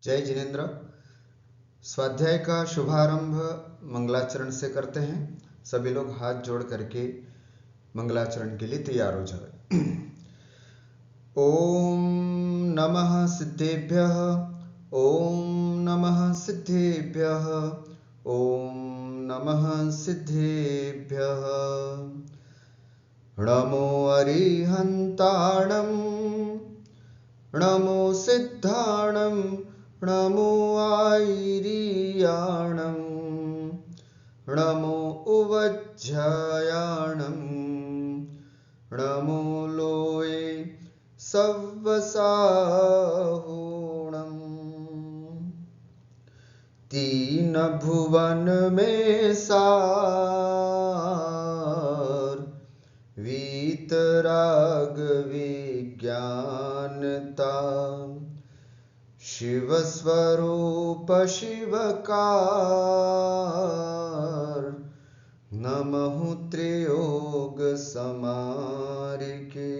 जय जिनेन्द्र। स्वाध्याय का शुभारंभ मंगलाचरण से करते हैं। सभी लोग हाथ जोड़ करके मंगलाचरण के लिए तैयार हो जाए। ओम नमः सिद्धेभ्यः, ओम नमः सिद्धेभ्यः, ओम नमः सिद्धेभ्यः। नमो अरिहन्ताणं, नमो सिद्धाणं, नमो आयिरीयाणं, नमो उवज्झायाणं, नमो लोये सव्वसाहूणम्। तीन भुवन में सार, वीतराग विज्ञानता। शिव स्वरूप शिवकार, नमः त्रियोग समारिके।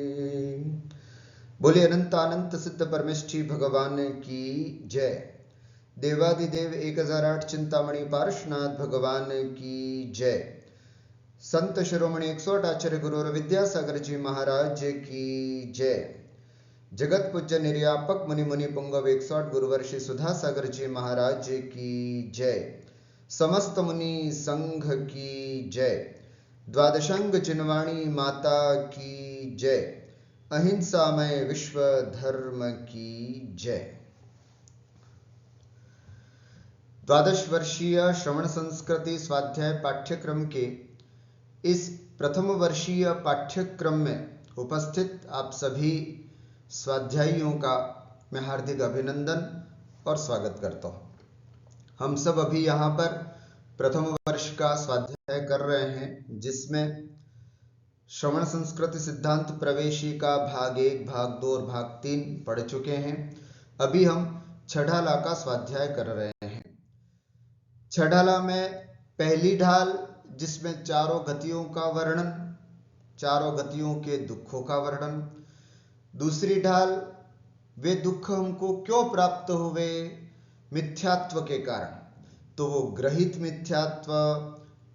बोले अनंत अनंत सिद्ध परमेष्ठी भगवान की जय। देवादिदेव 1008 चिंतामणि पार्श्वनाथ भगवान की जय। संत शिरोमणि 108 आचार्य गुरु और विद्यासागर जी महाराज की जय। जगत पूज्य निर्यापक मुनि मुनि पुंगव 108 गुरुवर्षि सुधा सागर जी महाराज की जय। समस्त मुनि संघ की जय। द्वादशांग जिनवाणी माता की जय। अहिंसामय विश्व धर्म की जय। द्वादश वर्षीय श्रवण संस्कृति स्वाध्याय पाठ्यक्रम के इस प्रथम वर्षीय पाठ्यक्रम में उपस्थित आप सभी स्वाध्यायियों का मैं हार्दिक अभिनंदन और स्वागत करता हूं। हम सब अभी यहाँ पर प्रथम वर्ष का स्वाध्याय कर रहे हैं, जिसमें श्रवण संस्कृति सिद्धांत प्रवेशी का भाग 1, भाग 2 और भाग 3 पढ़ चुके हैं। अभी हम छठाला का स्वाध्याय कर रहे हैं। छठाला में पहली ढाल, जिसमें चारों गतियों का वर्णन, चारों गतियों के दुखों का वर्णन। दूसरी ढाल, वे दुख हमको क्यों प्राप्त हुए, मिथ्यात्व के कारण। तो वो ग्रहित मिथ्यात्व,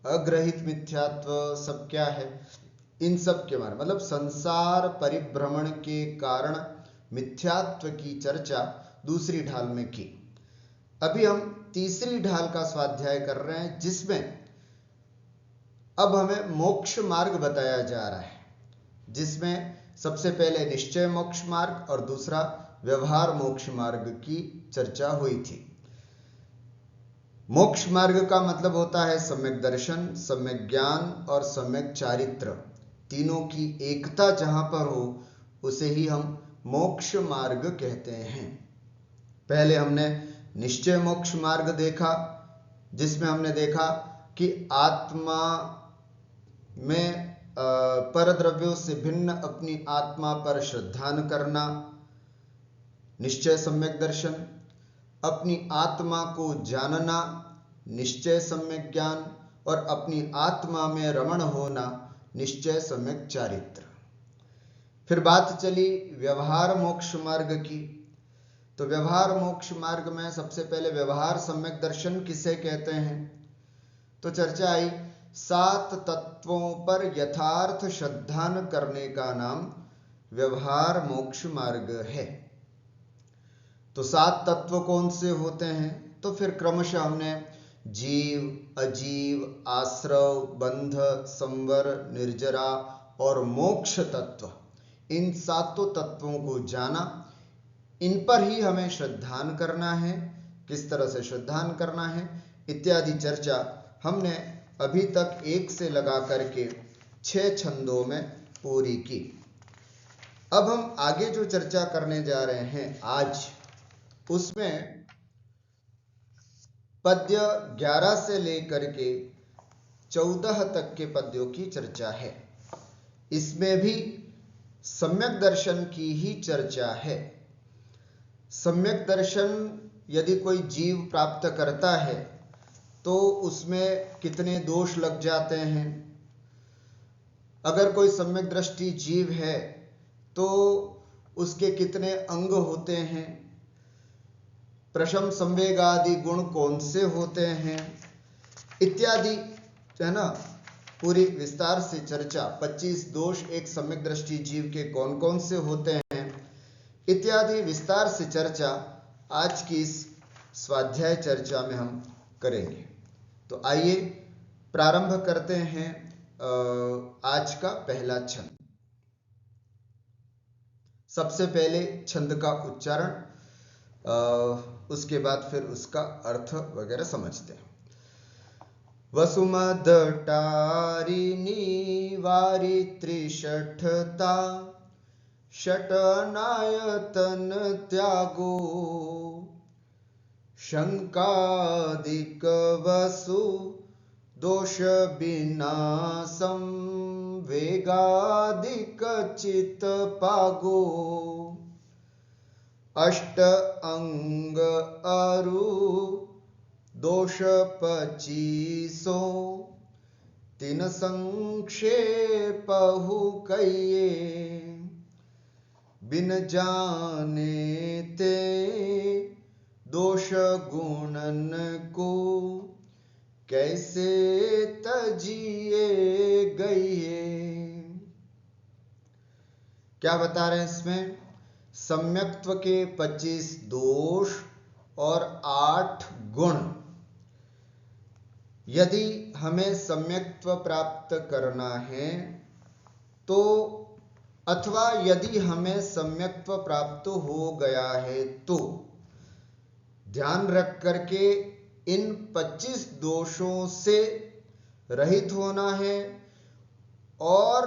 अग्रहित मिथ्यात्व सब क्या है, इन सब के बारे मतलब संसार परिभ्रमण के कारण मिथ्यात्व की चर्चा दूसरी ढाल में की। अभी हम तीसरी ढाल का स्वाध्याय कर रहे हैं, जिसमें अब हमें मोक्ष मार्ग बताया जा रहा है, जिसमें सबसे पहले निश्चय मोक्ष मार्ग और दूसरा व्यवहार मोक्ष मार्ग की चर्चा हुई थी। मोक्ष मार्ग का मतलब होता है सम्यक दर्शन, सम्यक ज्ञान और सम्यक चारित्र। तीनों की एकता जहां पर हो उसे ही हम मोक्ष मार्ग कहते हैं। पहले हमने निश्चय मोक्ष मार्ग देखा, जिसमें हमने देखा कि आत्मा में परद्रव्यों से भिन्न अपनी आत्मा पर श्रद्धा न करना, निश्चय सम्यक दर्शन। अपनी आत्मा को जानना, निश्चय सम्यक ज्ञान। और अपनी आत्मा में रमण होना, निश्चय सम्यक चारित्र। फिर बात चली व्यवहार मोक्ष मार्ग की। तो व्यवहार मोक्ष मार्ग में सबसे पहले व्यवहार सम्यक दर्शन किसे कहते हैं, तो चर्चा आई 7 तत्वों पर यथार्थ श्रद्धा न करने का नाम व्यवहार मोक्ष मार्ग है। तो 7 तत्व कौन से होते हैं, तो फिर क्रमशः हमने जीव, अजीव, आश्रव, बंध, संवर, निर्जरा और मोक्ष तत्व, इन 7 तत्वों को जाना। इन पर ही हमें श्रद्धान करना है, किस तरह से श्रद्धान करना है इत्यादि चर्चा हमने अभी तक 1 से लगा करके 6 छंदों में पूरी की। अब हम आगे जो चर्चा करने जा रहे हैं आज, उसमें पद्य 11 से लेकर के 14 तक के पद्यों की चर्चा है। इसमें भी सम्यक दर्शन की ही चर्चा है। सम्यक दर्शन यदि कोई जीव प्राप्त करता है तो उसमें कितने दोष लग जाते हैं। अगर कोई सम्यक दृष्टि जीव है तो उसके कितने अंग होते हैं, प्रशम संवेग आदि गुण कौन से होते हैं इत्यादि, है ना, पूरी विस्तार से चर्चा। 25 दोष एक सम्यक दृष्टि जीव के कौन कौन से होते हैं इत्यादि विस्तार से चर्चा आज की इस स्वाध्याय चर्चा में हम करेंगे। तो आइए प्रारंभ करते हैं आज का पहला छंद। सबसे पहले छंद का उच्चारण, उसके बाद फिर उसका अर्थ वगैरह समझते हैं। वसुमद टारिणी वारी त्रिषठता, षटनायतन त्यागो, शंकादिक वसु दोष विनाशम, वेगादिक चित पागो, अष्ट अंग अरु दोष 25, तीन संक्षेपहु कहिए, बिन जाने ते दोष गुणन को, कैसे तजिए गए। क्या बता रहे हैं इसमें? सम्यक्त्व के 25 दोष और 8 गुण। यदि हमें सम्यक्त्व प्राप्त करना है तो, अथवा यदि हमें सम्यक्त्व प्राप्त हो गया है तो ध्यान रख करके इन 25 दोषों से रहित होना है और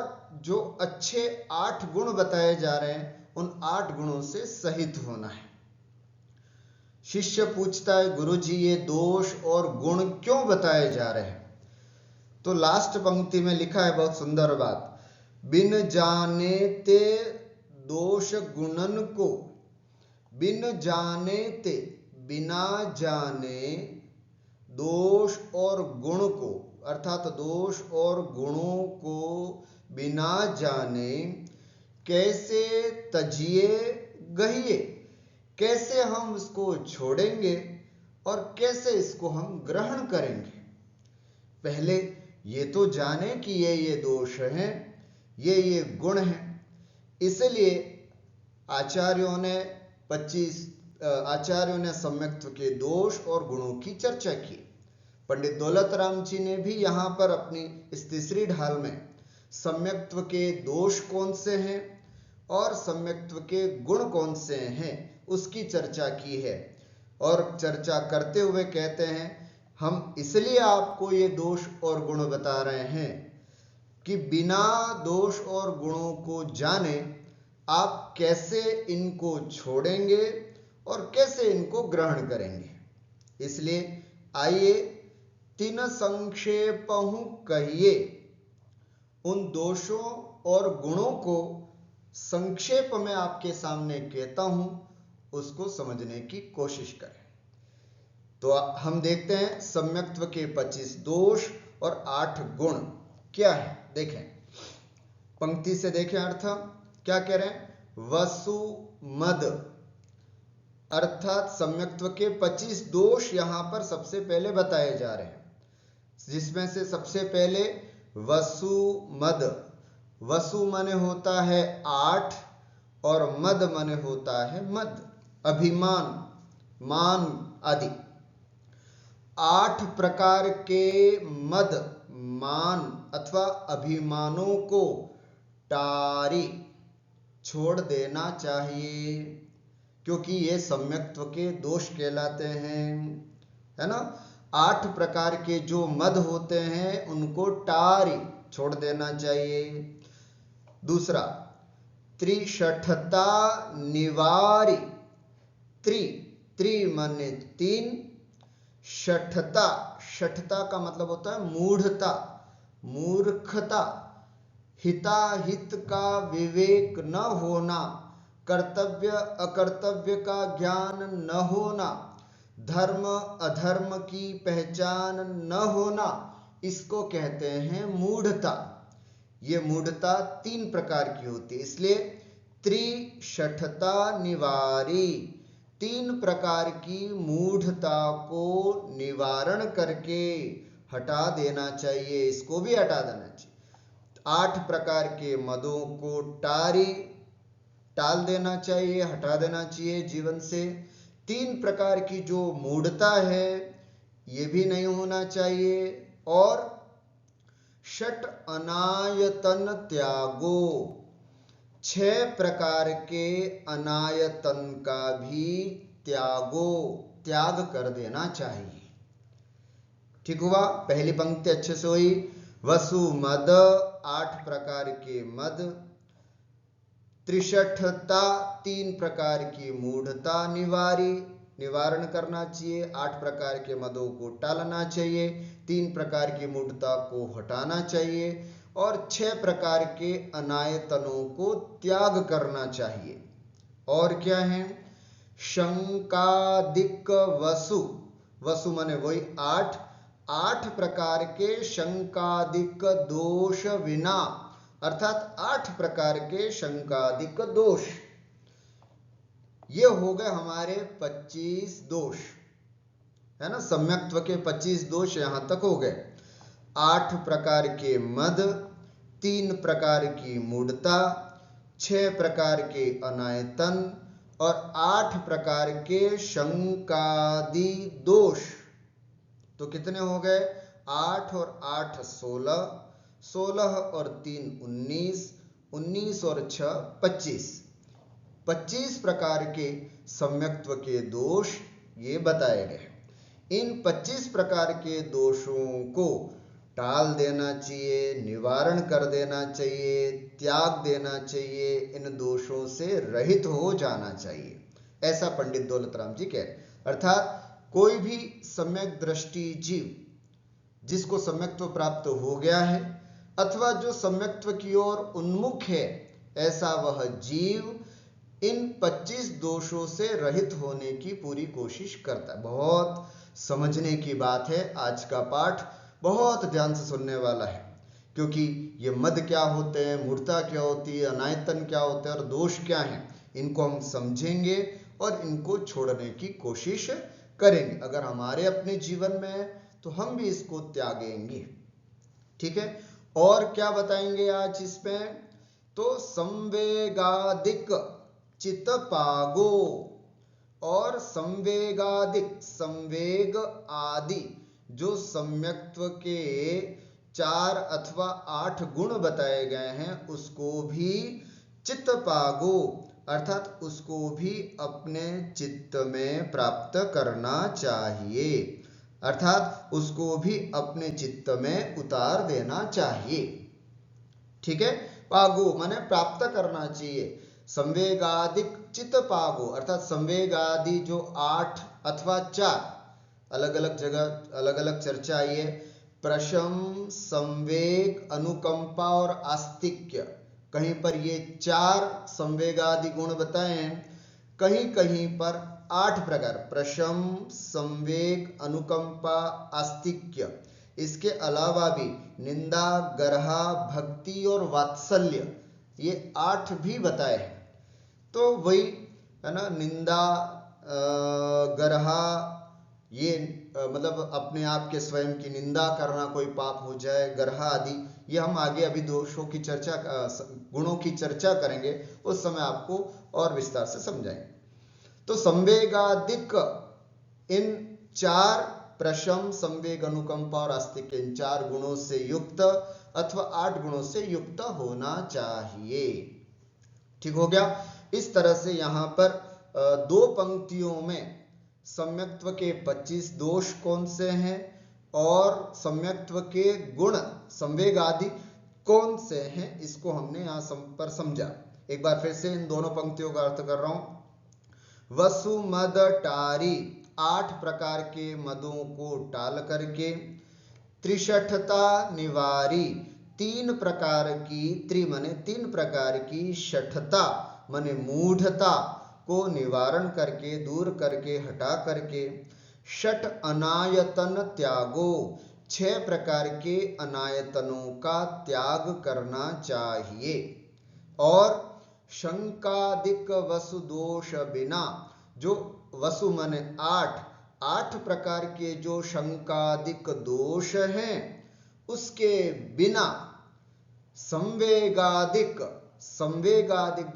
जो अच्छे 8 गुण बताए जा रहे हैं उन 8 गुणों से सहित होना है। शिष्य पूछता है, गुरुजी ये दोष और गुण क्यों बताए जा रहे हैं? तो लास्ट पंक्ति में लिखा है बहुत सुंदर बात, बिन जाने ते दोष गुणन को। बिन जाने ते, बिना जाने दोष और गुण को, अर्थात दोष और गुणों को बिना जाने कैसे तजिए गहिए, कैसे हम इसको छोड़ेंगे और कैसे इसको हम ग्रहण करेंगे। पहले ये तो जाने कि ये दोष हैं, ये गुण हैं। इसलिए आचार्यों ने सम्यक्त्व के दोष और गुणों की चर्चा की। पंडित दौलत राम जी ने भी यहाँ पर अपनी इस तीसरी ढाल में सम्यक्त्व के दोष कौन से हैं और सम्यक्त्व के गुण कौन से हैं उसकी चर्चा की है। और चर्चा करते हुए कहते हैं, हम इसलिए आपको ये दोष और गुण बता रहे हैं कि बिना दोष और गुणों को जाने आप कैसे इनको छोड़ेंगे और कैसे इनको ग्रहण करेंगे। इसलिए आइए तीन संक्षेपहु कहिए, उन दोषों और गुणों को संक्षेप में आपके सामने कहता हूं, उसको समझने की कोशिश करें। तो हम देखते हैं सम्यक्त्व के 25 दोष और 8 गुण क्या है। देखें, पंक्ति से देखें अर्थ क्या कह रहे हैं। वसु मद, अर्थात सम्यक्त्व के 25 दोष यहां पर सबसे पहले बताए जा रहे हैं, जिसमें से सबसे पहले वसु मद। वसु माने होता है 8 और मद माने होता है मद, अभिमान, मान आदि। 8 प्रकार के मद, मान अथवा अभिमानों को टारी छोड़ देना चाहिए, क्योंकि ये सम्यक्त्व के दोष कहलाते हैं, है ना। 8 प्रकार के जो मद होते हैं उनको टारी छोड़ देना चाहिए। दूसरा, त्रिषठता निवारी। त्रि माने 3, षठता, षठता का मतलब होता है मूढ़ता, मूर्खता, हिताहित का विवेक न होना, कर्तव्य अकर्तव्य का ज्ञान न होना, धर्म अधर्म की पहचान न होना, इसको कहते हैं मूढ़ता। ये मूढ़ता 3 प्रकार की होती है, इसलिए त्रिषठता निवारी, तीन प्रकार की मूढ़ता को निवारण करके हटा देना चाहिए, इसको भी हटा देना चाहिए। 8 प्रकार के मदों को टाल देना चाहिए, हटा देना चाहिए जीवन से। 3 प्रकार की जो मूढ़ता है ये भी नहीं होना चाहिए। और षट अनायतन त्यागो, 6 प्रकार के अनायतन का भी त्याग कर देना चाहिए। ठीक हुआ? पहली पंक्ति अच्छे से हुई। वसु मद, 8 प्रकार के मद। त्रिषठता, 3 प्रकार की मूढ़ता निवारण करना चाहिए। 8 प्रकार के मदों को टालना चाहिए, 3 प्रकार की मूढ़ता को हटाना चाहिए और 6 प्रकार के अनायतनों को त्याग करना चाहिए। और क्या है? शंकादिक वसु, वसु माने वही 8 प्रकार के शंकादिक दोष विना, अर्थात 8 प्रकार के शंकादिक दोष। ये हो गए हमारे 25 दोष, है ना? सम्यक्त्व के 25 दोष यहां तक हो गए। 8 प्रकार के मद, 3 प्रकार की मूढ़ता, 6 प्रकार के अनायतन और 8 प्रकार के शंकादि दोष। तो कितने हो गए? 8 और 8 16, 16 और 3 19, 19 और 6 25। 25 प्रकार के सम्यक्त्व के दोष ये बताए गए। इन 25 प्रकार के दोषों को टाल देना चाहिए, निवारण कर देना चाहिए, त्याग देना चाहिए, इन दोषों से रहित हो जाना चाहिए, ऐसा पंडित दौलतराम जी कह रहे। अर्थात कोई भी सम्यक दृष्टि जीव जिसको सम्यक्त्व प्राप्त हो गया है अथवा जो सम्यक्त्व की ओर उन्मुख है, ऐसा वह जीव इन 25 दोषों से रहित होने की पूरी कोशिश करता है। बहुत समझने की बात है, आज का पाठ बहुत ध्यान से सुनने वाला है, क्योंकि ये मद क्या होते हैं, मूढ़ता क्या होती है, अनायतन क्या होते हैं और दोष क्या हैं, इनको हम समझेंगे और इनको छोड़ने की कोशिश करेंगे। अगर हमारे अपने जीवन में है तो हम भी इसको त्यागेंगे। ठीक है? और क्या बताएंगे आज इसमें? तो संवेगादिक चित्तपागो और संवेगादिक, संवेग आदि जो सम्यक्त्व के 4 अथवा 8 गुण बताए गए हैं उसको भी चित्तपागो, अर्थात उसको भी अपने चित्त में प्राप्त करना चाहिए, अर्थात उसको भी अपने चित्त में उतार देना चाहिए। ठीक है? पागो माने प्राप्त करना चाहिए। संवेगादिक चित्त पागो, अर्थात संवेगादि जो 8 अथवा 4, अलग अलग जगह अलग अलग चर्चा आई है। प्रशम, संवेग, अनुकंपा और आस्तिक्य, कहीं पर ये 4 संवेगादि गुण बताए हैं, कहीं कहीं पर 8 प्रकार, प्रशम, संवेग, अनुकंपा, आस्तिक्य। इसके अलावा भी निंदा, गर्हा, भक्ति और वात्सल्य, ये 8 भी बताए हैं। तो वही है ना, निंदा, गर्हा, ये मतलब अपने आप के स्वयं की निंदा करना, कोई पाप हो जाए, गर्हा आदि, ये हम आगे अभी दोषों की चर्चा, गुणों की चर्चा करेंगे, उस समय आपको और विस्तार से समझाएंगे। तो संवेगादिक इन 4 प्रशम, संवेग, अनुकंपा और आस्तिक्य, इन 4 गुणों से युक्त अथवा 8 गुणों से युक्त होना चाहिए। ठीक हो गया? इस तरह से यहां पर 2 पंक्तियों में सम्यक्त्व के 25 दोष कौन से हैं और सम्यक्त्व के गुण संवेग आदि कौन से हैं, इसको हमने यहां पर समझा। एक बार फिर से इन दोनों पंक्तियों का अर्थ कर रहा हूं। वसु मद टारी, 8 प्रकार के मदों को टाल करके, त्रिषठता निवारी, 3 प्रकार की, त्रि माने 3 प्रकार की, षठता माने मूढ़ता को निवारण करके, दूर करके, हटा करके, षट अनायतन त्यागो, 6 प्रकार के अनायतनों का त्याग करना चाहिए। और शंकादिक वसु दोष बिना, जो वसु माने 8 प्रकार के जो शंकादिक दोष हैं उसके बिना संवेगादिक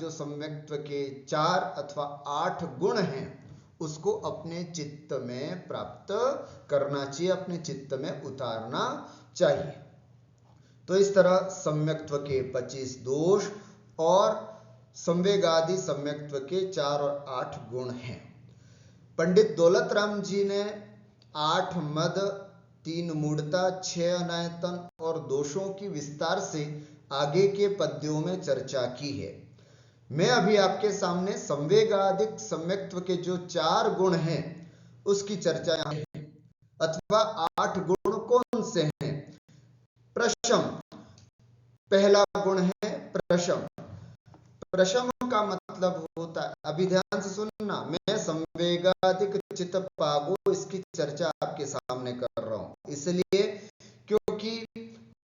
जो सम्यक्त्व के 4 अथवा 8 गुण हैं उसको अपने चित्त में प्राप्त करना चाहिए, अपने चित्त में उतारना चाहिए। तो इस तरह सम्यक्त्व के 25 दोष और संवेगादि सम्यक्त्व के 4 और 8 गुण हैं। पंडित दौलत राम जी ने 8 मद, 3 मूढ़ता, 6 अनायतन और दोषों की विस्तार से आगे के पद्यों में चर्चा की है। मैं अभी आपके सामने संवेगादिक सम्यक्त्व के जो 4 गुण हैं उसकी चर्चा यहाँ है, अथवा 8 गुण कौन से हैं। प्रशम, पहला गुण है प्रशम। प्रशम का मतलब होता है, अभी ध्यान से सुनना, मैं संवेगादिक चित्त पागो इसकी चर्चा आपके सामने कर रहा हूं, इसलिए क्योंकि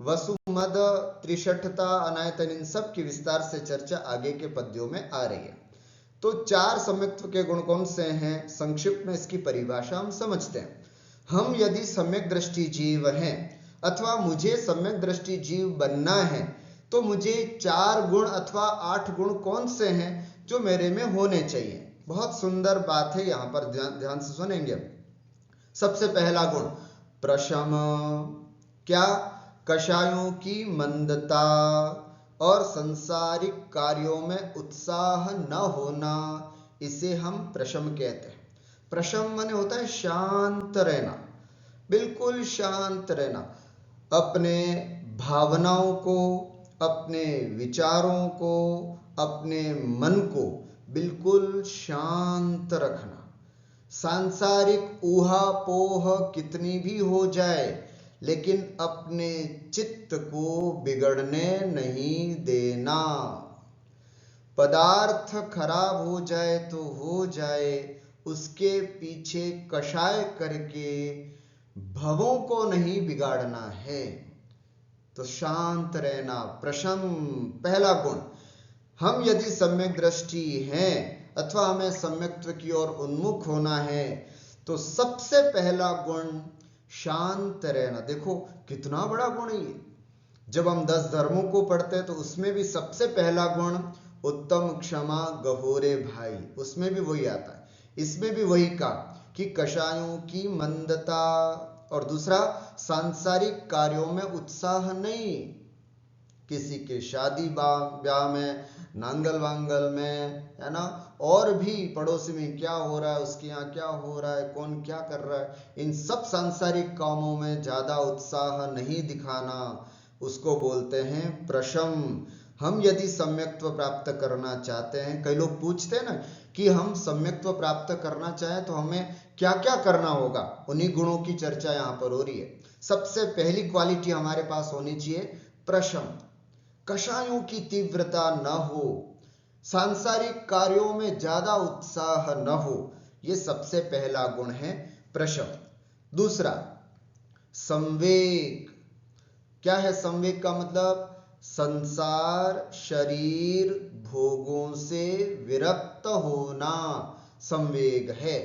वसुमद, त्रिशठता, अनायतन इन सब की विस्तार से चर्चा आगे के पद्यों में आ रही है। तो 4 सम्यक्त्व के गुण कौन से हैं, संक्षिप्त में इसकी परिभाषा हम समझते हैं। हम यदि सम्यक दृष्टि जीव हैं अथवा मुझे सम्यक दृष्टि जीव बनना है तो मुझे 4 गुण अथवा 8 गुण कौन से हैं जो मेरे में होने चाहिए। बहुत सुंदर बात है, यहां पर ध्यान से सुनेंगे। सबसे पहला गुण प्रशम, क्या, कषायों की मंदता और संसारिक कार्यों में उत्साह न होना, इसे हम प्रशम कहते हैं। प्रशम माने होता है शांत रहना, बिल्कुल शांत रहना, अपने भावनाओं को, अपने विचारों को, अपने मन को बिल्कुल शांत रखना। सांसारिक ऊहापोह कितनी भी हो जाए लेकिन अपने चित्त को बिगड़ने नहीं देना। पदार्थ खराब हो जाए तो हो जाए, उसके पीछे कषाय करके भवों को नहीं बिगाड़ना है। तो शांत रहना, प्रशम पहला गुण। हम यदि सम्यक दृष्टि हैं अथवा हमें सम्यक्त्व की ओर उन्मुख होना है तो सबसे पहला गुण शांत रहना। देखो कितना बड़ा गुण है ये। जब हम 10 धर्मों को पढ़ते हैं तो उसमें भी सबसे पहला गुण उत्तम क्षमा गहोरे भाई, उसमें भी वही आता है। इसमें भी वही कहा कि कषायों की मंदता, और दूसरा सांसारिक कार्यों में उत्साह नहीं। किसी के शादी ब्याह में, नांगल वांगल में, है ना, और भी पड़ोसी में क्या हो रहा है, उसके यहाँ क्या हो रहा है, कौन क्या कर रहा है, इन सब सांसारिक कामों में ज्यादा उत्साह नहीं दिखाना, उसको बोलते हैं प्रशम। हम यदि सम्यक्त्व प्राप्त करना चाहते हैं, कई लोग पूछते हैं ना कि हम सम्यक्त्व प्राप्त करना चाहें तो हमें क्या क्या करना होगा, उन्हीं गुणों की चर्चा यहाँ पर हो रही है। सबसे पहली क्वालिटी हमारे पास होनी चाहिए प्रशम, कषायों की तीव्रता न हो, सांसारिक कार्यों में ज्यादा उत्साह न हो, ये सबसे पहला गुण है प्रशम। दूसरा संवेग। क्या है संवेग का मतलब? संसार, शरीर, भोगों से विरक्त होना संवेग है।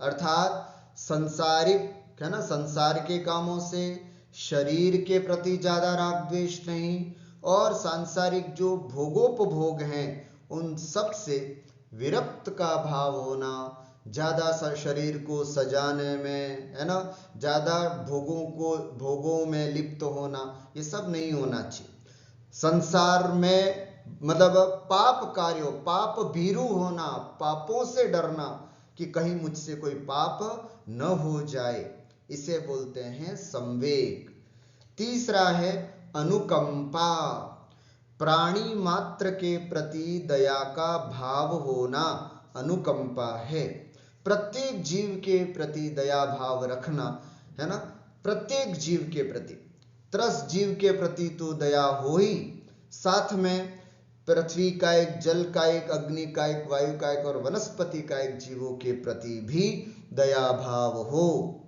अर्थात संसारिक, है ना, संसार के कामों से, शरीर के प्रति ज्यादा राग द्वेष नहीं, और सांसारिक जो भोगोपभोग हैं उन सब से विरक्त का भाव होना, ज्यादा शरीर को सजाने में, है ना, ज्यादा भोगों में लिप्त होना, ये सब नहीं होना चाहिए। संसार में मतलब पाप कार्यों, पाप भीरू होना, पापों से डरना कि कहीं मुझसे कोई पाप न हो जाए, इसे बोलते हैं संवेग। तीसरा है अनुकंपा, प्राणी मात्र के प्रति दया का भाव होना अनुकंपा है। प्रत्येक जीव के प्रति दया भाव रखना, है ना, प्रत्येक जीव के प्रति, त्रस्त जीव के प्रति तो दया हो ही, साथ में पृथ्वी का एक, जल का एक, अग्नि का एक, वायु का एक और वनस्पति का एक जीवों के प्रति भी दया भाव हो,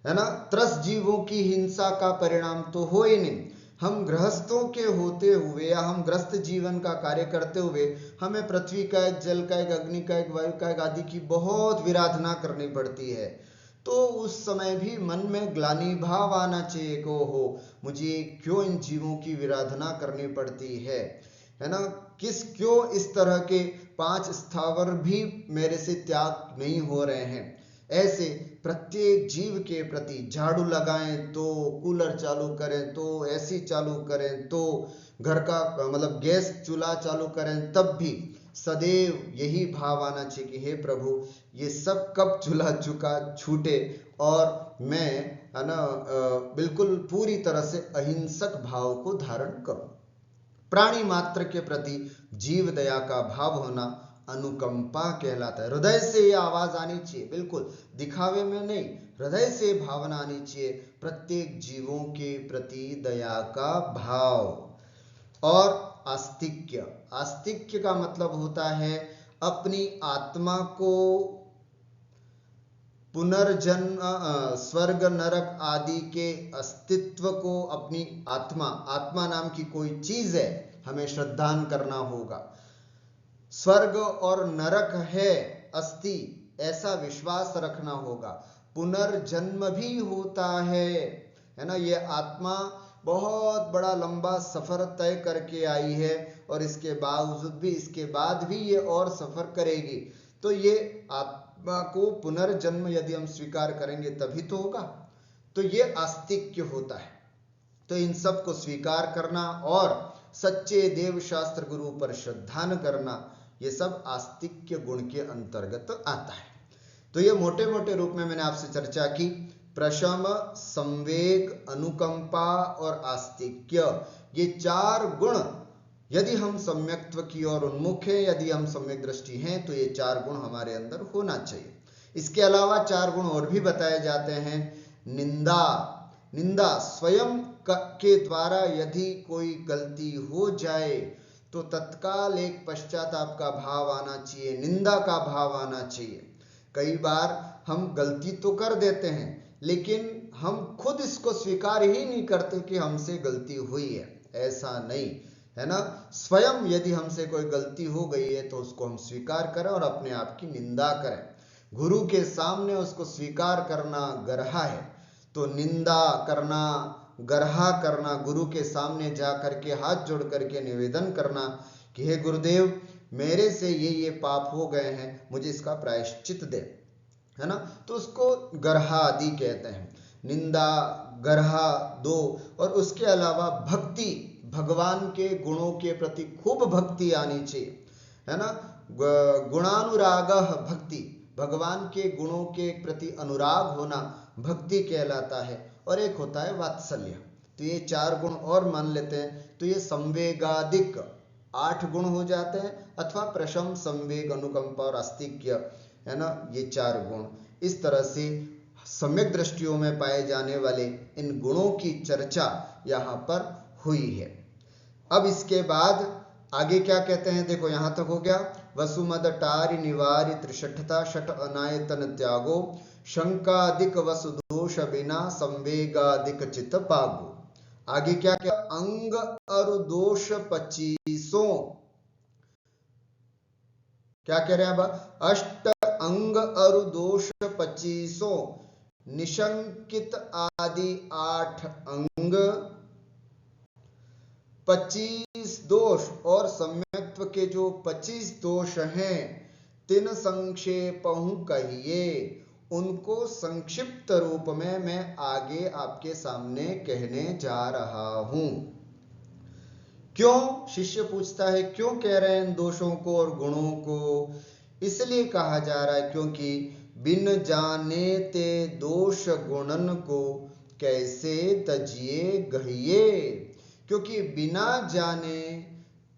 है ना। त्रस्त जीवों की हिंसा का परिणाम तो हो ही नहीं। हम गृहस्थों के होते हुए या हम ग्रस्त जीवन का कार्य करते हुए हमें पृथ्वी का एक, जल का एक, अग्नि का एक, वायु का एक आदि की बहुत विराधना करनी पड़ती है। तो उस समय भी मन में ग्लानि भाव आना चाहिए को हो मुझे क्यों इन जीवों की विराधना करनी पड़ती है ना, क्यों इस तरह के 5 स्थावर भी मेरे से त्याग नहीं हो रहे हैं। ऐसे प्रत्येक जीव के प्रति झाड़ू लगाएं तो, कूलर चालू करें तो, एसी चालू करें तो, घर का मतलब गैस चूल्हा चालू करें तब भी सदैव यही भाव आना चाहिए कि हे प्रभु ये सब कब चूल्हा चुका छूटे और मैं है ना बिल्कुल पूरी तरह से अहिंसक भाव को धारण करूं। प्राणी मात्र के प्रति जीव दया का भाव होना अनुकंपा कहलाता है। हृदय से ये आवाज आनी चाहिए, बिल्कुल दिखावे में नहीं, हृदय से भावना आनी चाहिए प्रत्येक जीवों के प्रति दया का भाव। और आस्तिक्य, आस्तिक्य का मतलब होता है अपनी आत्मा को पुनर्जन्म, स्वर्ग नरक आदि के अस्तित्व को अपनी आत्मा नाम की कोई चीज है हमें श्रद्धान करना होगा। स्वर्ग और नरक है अस्ति ऐसा विश्वास रखना होगा। पुनर्जन्म भी होता है ना। ये आत्मा बहुत बड़ा लंबा सफर तय करके आई है और इसके बावजूद भी, इसके बाद भी ये और सफर करेगी। तो ये आत्मा को पुनर्जन्म यदि हम स्वीकार करेंगे तभी तो होगा। तो ये आस्तिक्य होता है। तो इन सब को स्वीकार करना और सच्चे देव शास्त्र गुरु पर श्रद्धान करना, ये सब आस्तिक्य गुण के अंतर्गत आता है। तो ये मोटे मोटे रूप में मैंने आपसे चर्चा की। प्रशम, संवेग, अनुकंपा और आस्तिक्य, ये 4 गुण यदि हम सम्यक्त्व की ओर उन्मुख है, यदि हम सम्यक दृष्टि हैं, तो ये 4 गुण हमारे अंदर होना चाहिए। इसके अलावा 4 गुण और भी बताए जाते हैं। निंदा, स्वयं के द्वारा यदि कोई गलती हो जाए तो तत्काल एक पश्चाताप का भाव आना चाहिए, निंदा का भाव आना चाहिए। कई बार हम गलती तो कर देते हैं लेकिन हम खुद इसको स्वीकार ही नहीं करते कि हमसे गलती हुई है। ऐसा नहीं है ना। स्वयं यदि हमसे कोई गलती हो गई है तो उसको हम स्वीकार करें और अपने आप की निंदा करें। गुरु के सामने उसको स्वीकार करना गरहा है। तो निंदा करना, गरहा करना, गुरु के सामने जा करके हाथ जोड़ करके निवेदन करना कि हे गुरुदेव मेरे से ये पाप हो गए हैं, मुझे इसका प्रायश्चित दे, है ना। तो उसको गरहा आदि कहते हैं। निंदा, गरहा 2। और उसके अलावा भक्ति, भगवान के गुणों के प्रति खूब भक्ति आनी चाहिए, है ना। गुणानुराग भक्ति, भगवान के गुणों के प्रति अनुराग होना भक्ति कहलाता है। और एक होता है वात्सल्य। तो ये 4 गुण और मान लेते हैं तो ये संवेगादिक 8 गुण हो जाते हैं, अथवा प्रशम, संवेग, अनुकंपा और आस्तिक्य, है ना, ये 4 गुण। इस तरह से सम्यक दृष्टियों में पाए जाने वाले इन गुणों की चर्चा यहाँ पर हुई है। अब इसके बाद आगे क्या कहते हैं, देखो यहां तक हो गया। वसुमद टारि निवारि त्रिषठता, षट अनायतन त्यागो, शंकादिक वसुदोष बिना, संवेगादिक चित पागो। आगे क्या क्या, अंग अरु दोष 25। क्या कह रहे हैं अब, अष्ट अंग अरु दोष 25, निशंकित आदि 8 अंग, 25 दोष और सम्यक्त्व के जो 25 दोष हैं, तिन संक्षेपहु कहिए। उनको संक्षिप्त रूप में मैं आगे आपके सामने कहने जा रहा हूं। क्यों, शिष्य पूछता है क्यों कह रहे हैं इन दोषों को और गुणों को। इसलिए कहा जा रहा है क्योंकि बिन जाने ते दोष गुणन को कैसे तजिए गहिए। क्योंकि बिना जाने,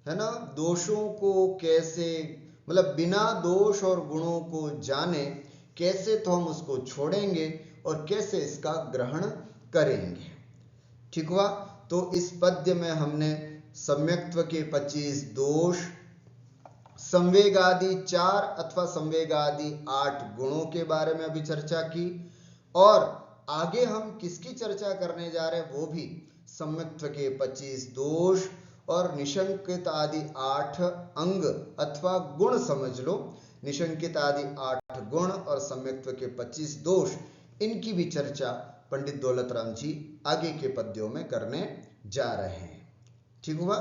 है ना, दोषों को कैसे, मतलब बिना दोष और गुणों को जाने कैसे तो हम उसको छोड़ेंगे और कैसे इसका ग्रहण करेंगे। ठीक हुआ। तो इस पद्य में हमने सम्यक्त्व के 25 दोष, संवेगादि 4 अथवा संवेगादि 8 गुणों के बारे में अभी चर्चा की। और आगे हम किसकी चर्चा करने जा रहे हैं वो भी सम्यक्त्व के 25 दोष और निशंकित आदि 8 अंग अथवा गुण समझ लो। निशंकित आदि 8 गुण और सम्यक्त्व के 25 दोष, इनकी भी चर्चा पंडित दौलत राम जी आगे के पद्यों में करने जा रहे हैं। ठीक हुआ।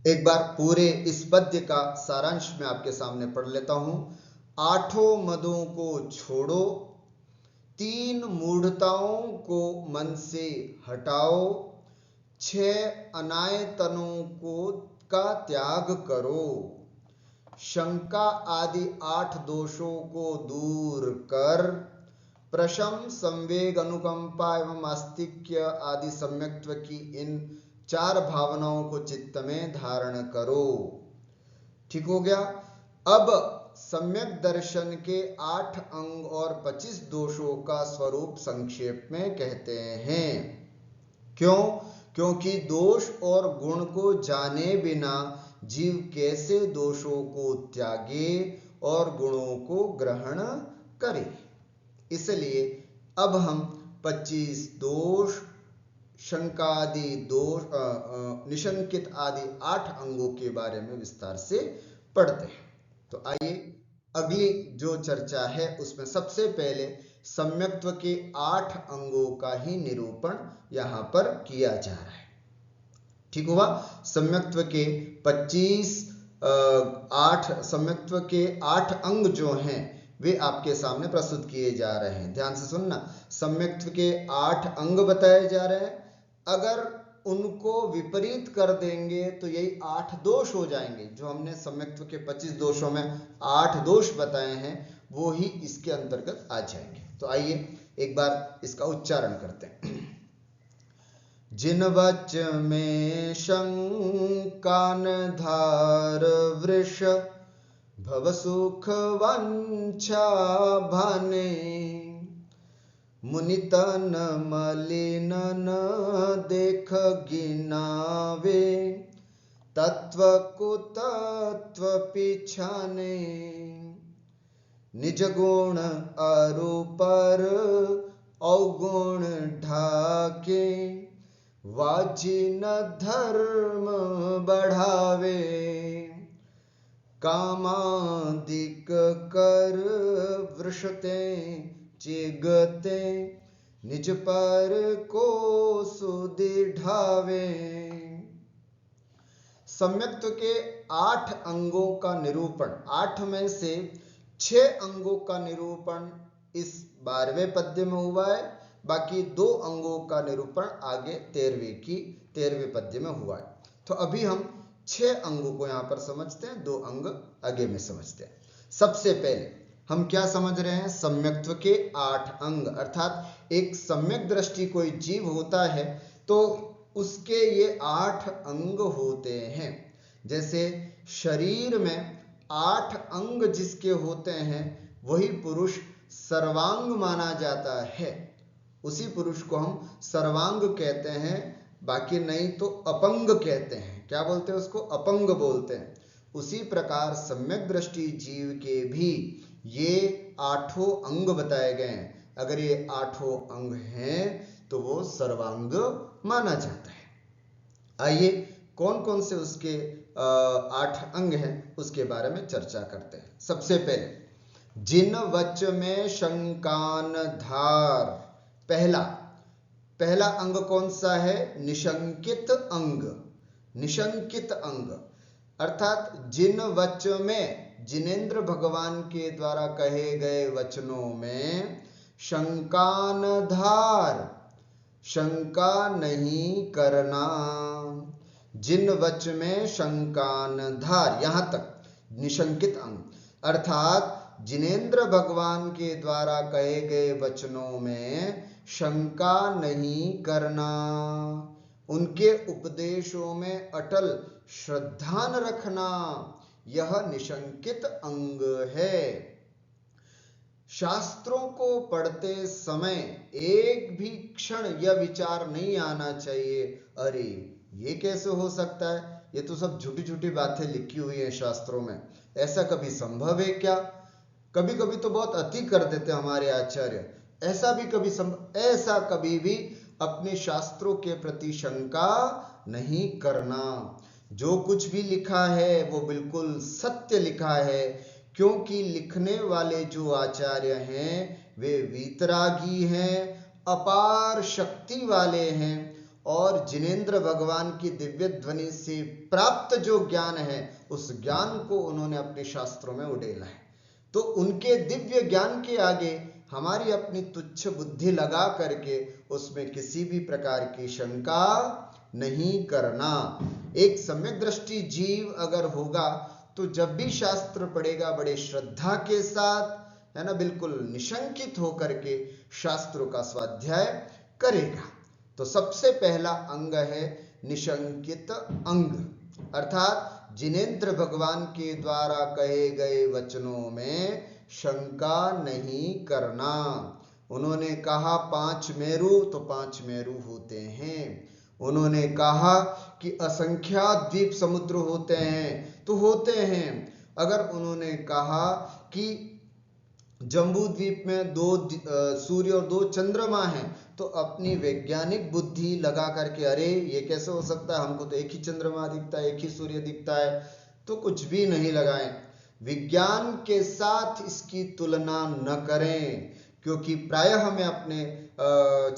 एक बार पूरे इस पद्य का सारांश मैं आपके सामने पढ़ लेता हूं। आठों मदों को छोड़ो, 3 मूढ़ताओं को मन से हटाओ, 6 अनायतनों को का त्याग करो, शंका आदि 8 दोषों को दूर कर, प्रशम संवेग अनुकंपा एवं आस्तिक्य आदि सम्यक्त्व की इन 4 भावनाओं को चित्त में धारण करो। ठीक हो गया। अब सम्यक दर्शन के 8 अंग और 25 दोषों का स्वरूप संक्षेप में कहते हैं। क्यों? क्योंकि दोष और गुण को जाने बिना जीव कैसे दोषों को त्यागे और गुणों को ग्रहण करे। इसलिए अब हम 25 दोष, शंकादि दोष, निशंकित आदि 8 अंगों के बारे में विस्तार से पढ़ते हैं। तो आइए अगली जो चर्चा है उसमें सबसे पहले सम्यक्त्व के 8 अंगों का ही निरूपण यहां पर किया जा रहा है। ठीक हुआ। सम्यक्त्व के 8 अंग जो हैं वे आपके सामने प्रस्तुत किए जा रहे हैं। ध्यान से सुनना। सम्यक्त्व के 8 अंग बताए जा रहे हैं। अगर उनको विपरीत कर देंगे तो यही 8 दोष हो जाएंगे। जो हमने सम्यक्त्व के 25 दोषों में 8 दोष बताए हैं वो ही इसके अंतर्गत आ जाएंगे। तो आइए एक बार इसका उच्चारण करते हैं। जिन वच में शंका न धार वृष, भव सुख वंछा भाने, मुनि तन मलिन न देख गिनावे, तत्व कुतत्व पिछाने, निज गुण अरु पर अवगुण ढाके, वाजिन धर्म बढ़ावे, कामादिक कर वृषते चिगते, निज पर को सुधि ढावे। सम्यक्त्व के 8 अंगों का निरूपण, 8 में से 6 अंगों का निरूपण इस 12वें पद्य में हुआ है। बाकी 2 अंगों का निरूपण आगे 13वें पद्य में हुआ है। तो अभी हम 6 अंगों को यहां पर समझते हैं, 2 अंग आगे में समझते हैं। सबसे पहले हम क्या समझ रहे हैं? सम्यक्त्व के 8 अंग, अर्थात एक सम्यक दृष्टि कोई जीव होता है तो उसके ये 8 अंग होते हैं। जैसे शरीर में 8 अंग जिसके होते हैं वही पुरुष सर्वांग माना जाता है। उसी पुरुष को हम सर्वांग कहते हैं, बाकी नहीं तो अपंग कहते हैं। क्या बोलते हैं उसको? अपंग बोलते हैं। उसी प्रकार सम्यक दृष्टि जीव के भी ये 8 अंग बताए गए हैं। अगर ये 8 अंग हैं तो वो सर्वांग माना जाता है। आइए कौन कौन से उसके 8 अंग हैं उसके बारे में चर्चा करते हैं। सबसे पहले जिन वच में शंकान धार, पहला अंग कौन सा है? निशंकित अंग। निशंकित अंग अर्थात जिन वच में, जिनेंद्र भगवान के द्वारा कहे गए वचनों में शंकान धार, शंका नहीं करना। जिन वच में शंकान धार, यहां तक निशंकित अंग अर्थात जिनेंद्र भगवान के द्वारा कहे गए वचनों में शंका नहीं करना, उनके उपदेशों में अटल श्रद्धा रखना, यह निशंकित अंग है। शास्त्रों को पढ़ते समय एक भी क्षण यह विचार नहीं आना चाहिए, अरे ये कैसे हो सकता है, ये तो सब झूठी झूठी बातें लिखी हुई है शास्त्रों में, ऐसा कभी संभव है क्या? कभी कभी तो बहुत अति कर देते हमारे आचार्य, ऐसा कभी भी अपने शास्त्रों के प्रति शंका नहीं करना। जो कुछ भी लिखा है वो बिल्कुल सत्य लिखा है, क्योंकि लिखने वाले जो आचार्य हैं वे वीतरागी हैं, अपार शक्ति वाले हैं, और जिनेंद्र भगवान की दिव्य ध्वनि से प्राप्त जो ज्ञान है उस ज्ञान को उन्होंने अपने शास्त्रों में उड़ेला है। तो उनके दिव्य ज्ञान के आगे हमारी अपनी तुच्छ बुद्धि लगा करके उसमें किसी भी प्रकार की शंका नहीं करना। एक सम्यक दृष्टि जीव अगर होगा तो जब भी शास्त्र पढ़ेगा बड़े श्रद्धा के साथ, है ना, बिल्कुल निशंकित होकर के शास्त्रों का स्वाध्याय करेगा। तो सबसे पहला अंग है निशंकित अंग, अर्थात जिनेंद्र भगवान के द्वारा कहे गए वचनों में शंका नहीं करना। उन्होंने कहा 5 मेरु तो 5 मेरु होते हैं। उन्होंने कहा कि असंख्यात द्वीप समुद्र होते हैं तो होते हैं। अगर उन्होंने कहा कि जम्बू द्वीप में 2 सूर्य और 2 चंद्रमा हैं तो अपनी वैज्ञानिक बुद्धि लगा करके अरे ये कैसे हो सकता है, हमको तो एक ही चंद्रमा दिखता है, एक ही सूर्य दिखता है, तो कुछ भी नहीं लगाएं। विज्ञान के साथ इसकी तुलना न करें, क्योंकि प्रायः मैं अपने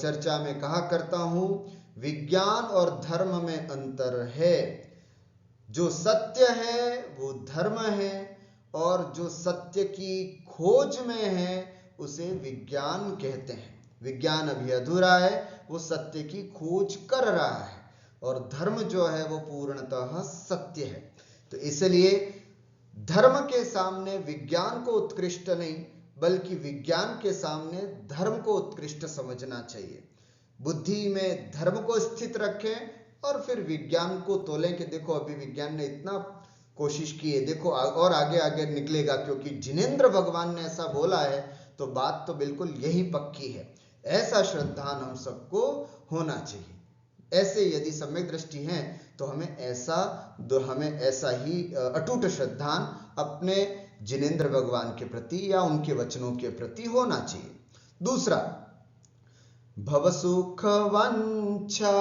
चर्चा में कहा करता हूं विज्ञान और धर्म में अंतर है। जो सत्य है वो धर्म है, और जो सत्य की खोज में है उसे विज्ञान कहते हैं। विज्ञान अभी अधूरा है, वो सत्य की खोज कर रहा है, और धर्म जो है वो पूर्णतः सत्य है। तो इसलिए धर्म के सामने विज्ञान को उत्कृष्ट नहीं, बल्कि विज्ञान के सामने धर्म को उत्कृष्ट समझना चाहिए। बुद्धि में धर्म को स्थित रखें और फिर विज्ञान को तोलें कि देखो अभी विज्ञान ने इतना कोशिश की है, देखो और आगे आगे निकलेगा, क्योंकि जिनेंद्र भगवान ने ऐसा बोला है तो बात तो बिल्कुल यही पक्की है। ऐसा श्रद्धान हम सबको होना चाहिए। ऐसे यदि सम्यक दृष्टि है तो हमें ऐसा ही अटूट श्रद्धान अपने जिनेंद्र भगवान के प्रति या उनके वचनों के प्रति होना चाहिए। दूसरा, भव सुख वांछा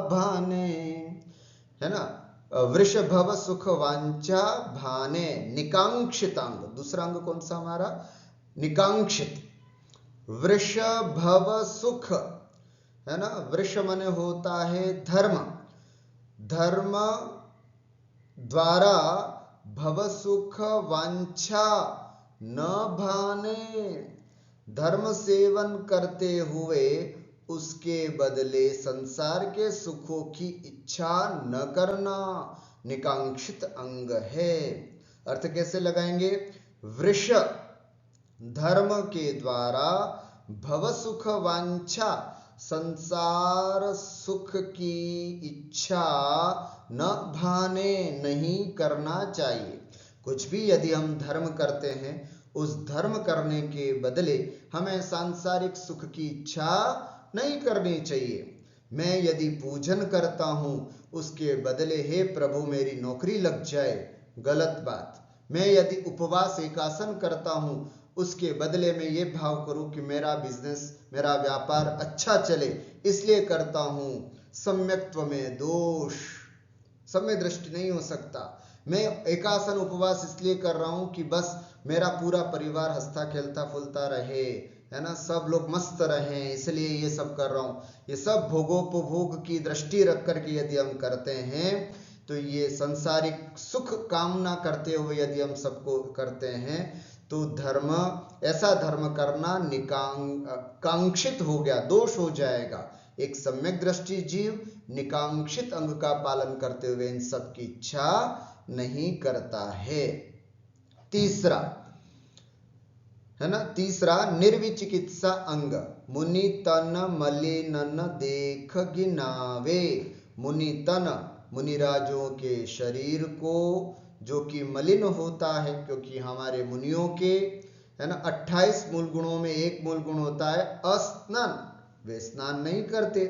भाने, है ना, वृषभव सुख वांछा भाने निकांक्षित अंग। दूसरा अंग कौन सा हमारा? निकांक्षित। वृषभव सुख, है ना, वृष माने होता है धर्म, धर्म द्वारा भव सुख वांछा न भाने, धर्म सेवन करते हुए उसके बदले संसार के सुखों की इच्छा न करना निकांक्षित अंग है। अर्थ कैसे लगाएंगे? वृष धर्म के द्वारा भव सुख वांछा, संसार सुख की इच्छा न भाने, नहीं करना चाहिए। कुछ भी यदि हम धर्म करते हैं उस धर्म करने के बदले हमें सांसारिक सुख की इच्छा नहीं करनी चाहिए। मैं यदि पूजन करता हूं उसके बदले हे प्रभु मेरी नौकरी लग जाए, गलत बात। मैं यदि उपवास एकासन करता हूं उसके बदले में ये भाव करूं कि मेरा बिजनेस, मेरा व्यापार अच्छा चले, इसलिए करता हूं, सम्यक्त्व में दोष, सम्यक दृष्टि नहीं हो सकता। मैं एकासन उपवास इसलिए कर रहा हूं कि बस मेरा पूरा परिवार हंसता खेलता फुलता रहे, है ना, सब लोग मस्त रहें, इसलिए ये सब कर रहा हूं। ये सब भोगोपभोग की दृष्टि रख करके यदि हम करते हैं तो ये संसारिक सुख कामना करते हुए यदि हम सबको करते हैं तो धर्म, ऐसा धर्म करना निकांक्षित हो गया, दोष हो जाएगा। एक सम्यक दृष्टि जीव निकांक्षित अंग का पालन करते हुए इन सब की इच्छा नहीं करता है। तीसरा, है ना, तीसरा निर्विचिकित्सा अंग, मुनि तन मलिनन देख गिनावे। मुनि तन, मुनिराजों के शरीर को जो कि मलिन होता है, क्योंकि हमारे मुनियों के, है ना, 28 मूल गुणों में एक मूल गुण होता है अस्नान। वे स्नान नहीं करते,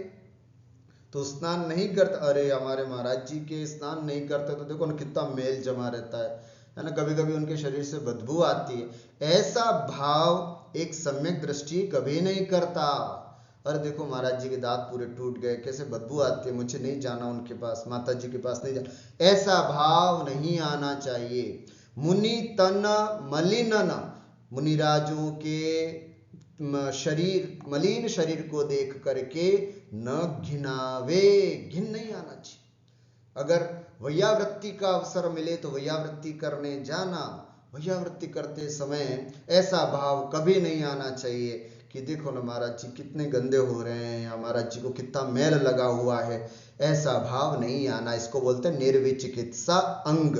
तो स्नान नहीं करते, अरे हमारे महाराज जी के स्नान नहीं करते तो देखो ना कितना मेल जमा रहता है ना, कभी कभी उनके शरीर से बदबू आती है। ऐसा भाव एक सम्यक दृष्टि कभी नहीं करता। अरे देखो महाराज जी के दांत पूरे टूट गए, कैसे बदबू आती है, मुझे नहीं जाना उनके पास, माता जी के पास नहीं जाना, ऐसा भाव नहीं आना चाहिए। मुनि तन मलिनन, मुनिराजों के शरीर, मलिन शरीर को देख करके न घिनावे, घिन नहीं आना चाहिए। अगर वैयावृत्ति का अवसर मिले तो वैयावृत्ति करने जाना, वैयावृत्ति करते समय ऐसा भाव कभी नहीं आना चाहिए कि देखो ना महाराज जी कितने गंदे हो रहे हैं, या महाराज जी को कितना मैल लगा हुआ है, ऐसा भाव नहीं आना। इसको बोलते हैं निर्विचिकित्सा अंग।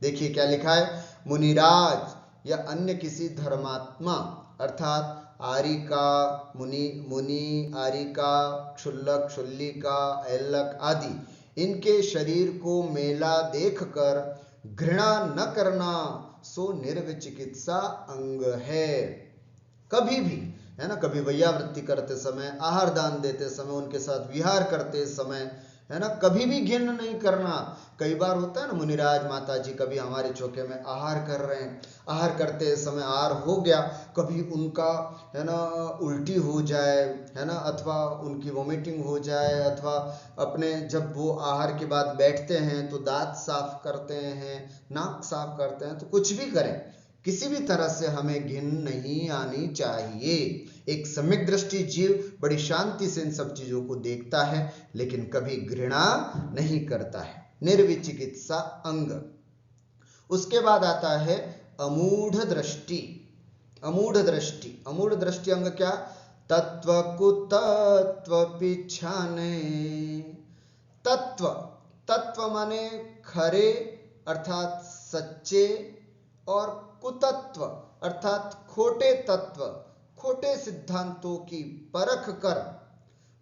देखिए क्या लिखा है, मुनिराज या अन्य किसी धर्मात्मा अर्थात आरिका, मुनि, आरिका, क्षुल्लक, क्षुल्लिका, ऐल्लक आदि इनके शरीर को मेला देखकर घृणा न करना सो निर्विचिकित्सा अंग है। कभी भी, है ना, कभी वैयावृत्ति करते समय, आहार दान देते समय, उनके साथ विहार करते समय, है ना, कभी भी घिन नहीं करना। कई बार होता है ना, मुनिराज माता जी कभी हमारे चौके में आहार कर रहे हैं, आहार करते समय आहार हो गया, कभी उनका, है ना, उल्टी हो जाए, है ना, अथवा उनकी वोमिटिंग हो जाए, अथवा अपने जब वो आहार के बाद बैठते हैं तो दांत साफ करते हैं, नाक साफ करते हैं, तो कुछ भी करें, किसी भी तरह से हमें घिन नहीं आनी चाहिए। एक सम्यक दृष्टि जीव बड़ी शांति से इन सब चीजों को देखता है, लेकिन कभी घृणा नहीं करता है। निर्विचिकित्सा अंग। उसके बाद आता है अमूढ़ दृष्टि। अमूढ़ दृष्टि, अमूढ़ दृष्टि अंग क्या, तत्व कुतत्व पिछाने। तत्व, तत्व माने खरे अर्थात सच्चे, और कुतत्व अर्थात खोटे तत्व, खोटे सिद्धांतों की परख कर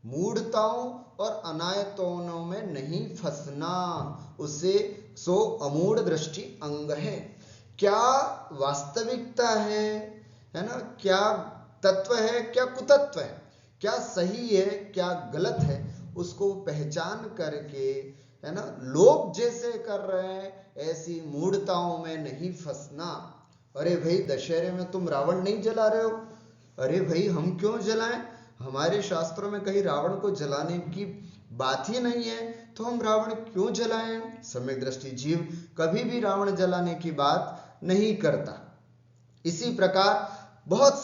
मूढ़ताओं और अनायतों में नहीं फंसना, उसे सो अमूढ़ दृष्टि अंग है। क्या वास्तविकता है ना, क्या तत्व है, क्या कुतत्व है, क्या सही है, क्या गलत है, उसको पहचान करके, है ना, लोग जैसे कर रहे हैं ऐसी मूढ़ताओं में नहीं फंसना। अरे भाई दशहरे में तुम रावण नहीं जला रहे हो, अरे भाई हम क्यों जलाएं, हमारे शास्त्रों में कहीं रावण को जलाने की बात ही नहीं है, तो हम रावण क्यों जलाएं। सम्यक दृष्टि जीव कभी भी रावण जलाने की बात नहीं करता। इसी प्रकार बहुत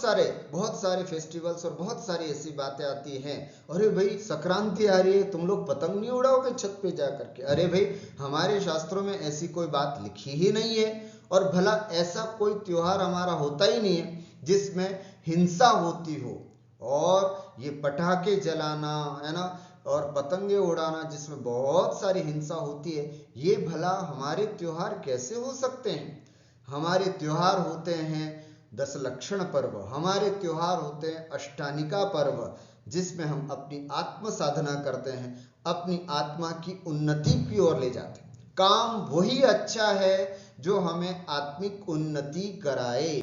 सारे फेस्टिवल्स और बहुत सारी ऐसी बातें आती हैं, अरे भाई संक्रांति आ रही है, तुम लोग पतंग नहीं उड़ाओगे छत पे जा करके, अरे भाई हमारे शास्त्रों में ऐसी कोई बात लिखी ही नहीं है, और भला ऐसा कोई त्योहार हमारा होता ही नहीं है जिसमें हिंसा होती हो, और ये पटाखे जलाना, है ना, और पतंगे उड़ाना जिसमें बहुत सारी हिंसा होती है, ये भला हमारे त्योहार कैसे हो सकते हैं। हमारे त्योहार होते हैं दशलक्षण पर्व, हमारे त्योहार होते हैं अष्टानिका पर्व, जिसमें हम अपनी आत्म साधना करते हैं, अपनी आत्मा की उन्नति की ओर ले जाते हैं। काम वही अच्छा है जो हमें आत्मिक उन्नति कराए।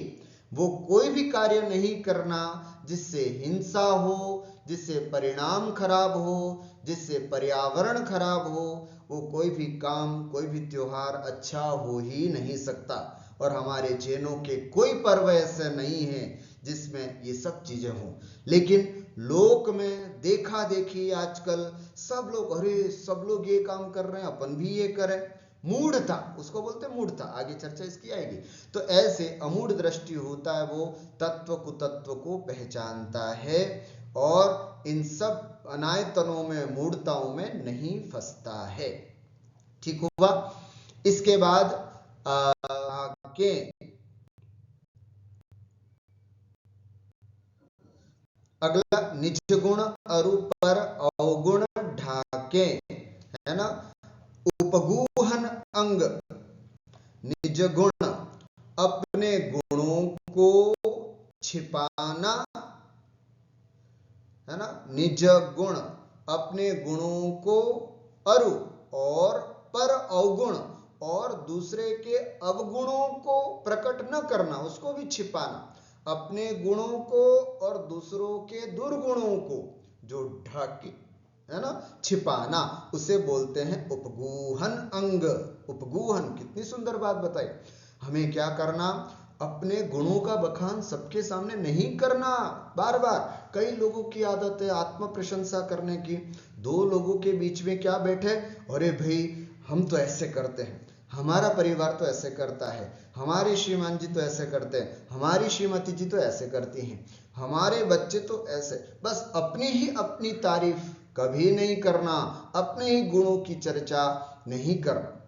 वो कोई भी कार्य नहीं करना जिससे हिंसा हो, जिससे परिणाम खराब हो, जिससे पर्यावरण खराब हो, वो कोई भी काम, कोई भी त्योहार अच्छा हो ही नहीं सकता। और हमारे जैनों के कोई पर्व ऐसे नहीं है जिसमें ये सब चीजें हों। लेकिन लोक में देखा देखी आजकल सब लोग, अरे सब लोग ये काम कर रहे हैं, अपन भी ये करें, मूढ़ता, उसको बोलते हैं मूढ़ता, आगे चर्चा इसकी आएगी। तो ऐसे अमूढ़ दृष्टि होता है, वो तत्व कुतत्व को पहचानता है और इन सब अनायतनों में, मूढ़ताओं में नहीं फंसता है। ठीक हुआ। इसके बाद के अगला निज गुण अरूपर अवगुण ढाके, है ना, उपगूहन अंग। निज गुण, अपने गुणों को छिपाना, है ना, निज गुण, अपने गुणों को, अरु और पर अवगुण, और दूसरे के अवगुणों को प्रकट न करना, उसको भी छिपाना, अपने गुणों को और दूसरों के दुर्गुणों को जो ढाके, है ना, छिपाना, उसे बोलते हैं उपगूहन अंग। उपगूहन, कितनी सुंदर बात बताई। हमें क्या करना, अपने गुणों का बखान सबके सामने नहीं करना। बार बार कई लोगों की आदत है आत्म प्रशंसा करने की। दो लोगों के बीच में क्या बैठे, अरे भाई हम तो ऐसे करते हैं, हमारा परिवार तो ऐसे करता है, हमारे श्रीमान जी तो ऐसे करते हैं, हमारी श्रीमती जी तो ऐसे करती हैं, हमारे बच्चे तो ऐसे। बस अपनी ही अपनी तारीफ कभी नहीं करना, अपने ही गुणों की चर्चा नहीं करना,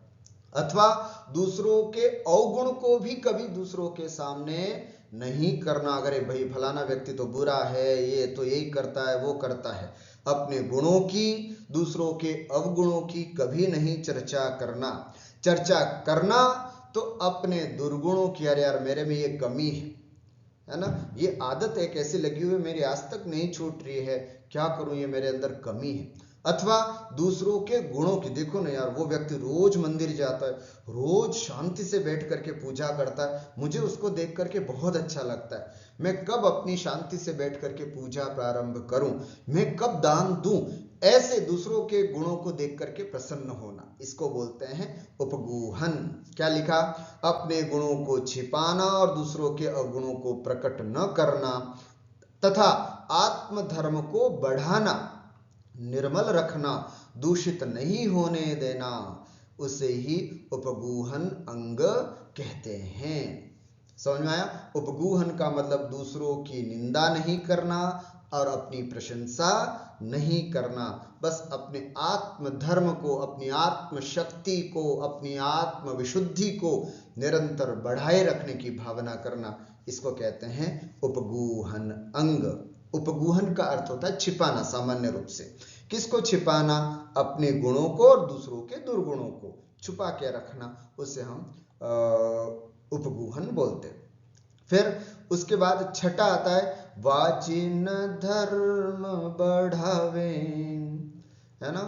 अथवा दूसरों के अवगुण को भी कभी दूसरों के सामने नहीं करना। अगर भाई फलाना व्यक्ति तो बुरा है, ये तो यही करता है, वो करता है, अपने गुणों की दूसरों के अवगुणों की कभी नहीं चर्चा करना। चर्चा करना तो अपने दुर्गुणों की, अरे यार मेरे में ये कमी है ना, ये आदत एक ऐसी लगी हुई मेरी आज तक नहीं छूट रही है, क्या करूं ये मेरे अंदर कमी है। अथवा दूसरों के गुणों की, देखो ना यार वो व्यक्ति रोज मंदिर जाता है, रोज शांति से बैठ करके पूजा करता है, मुझे उसको देख करके बहुत अच्छा लगता है, मैं कब अपनी शांति से बैठ करके पूजा प्रारंभ करूं, मैं कब दान दूं। ऐसे दूसरों के गुणों को देख करके प्रसन्न होना, इसको बोलते हैं उपगूहन। क्या लिखा, अपने गुणों को छिपाना और दूसरों के अवगुणों को प्रकट न करना तथा आत्मधर्म को बढ़ाना, निर्मल रखना, दूषित नहीं होने देना, उसे ही उपगूहन अंग कहते हैं। समझ में आया? उपगूहन का मतलब दूसरों की निंदा नहीं करना और अपनी प्रशंसा नहीं करना, बस अपने आत्म धर्म को, अपनी आत्म शक्ति को, अपनी आत्म विशुद्धि को निरंतर बढ़ाए रखने की भावना करना, इसको कहते हैं उपगूहन अंग। उपगूहन का अर्थ होता है छिपाना। सामान्य रूप से किसको छिपाना, अपने गुणों को और दूसरों के दुर्गुणों को छुपा के रखना, उसे हम उपगूहन बोलते हैं। फिर उसके बाद छठा आता है वाचिन धर्म बढ़ावे, है ना।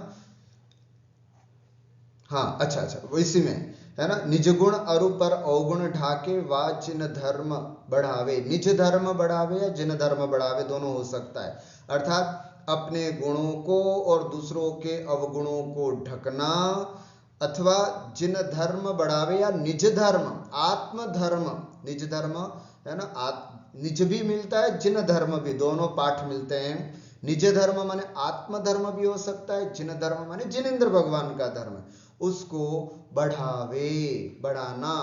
हाँ अच्छा, इसी में है ना, निज गुण अरु पर अवगुण ढाके वाचिन धर्म बढ़ावे। निज धर्म बढ़ावे या जिन धर्म बढ़ावे दोनों हो सकता है, अर्थात अपने गुणों को और दूसरों के अवगुणों को ढकना, अथवा जिन धर्म बढ़ावे या निज धर्म, आत्म धर्म, निज धर्म है ना, निज भी मिलता है, जिन धर्म भी, दोनों पाठ मिलते हैं। निज धर्म माने आत्म धर्म भी हो सकता है, जिन धर्म माने जिनेंद्र भगवान का धर्म, उसको बढ़ावे, बढ़ाना,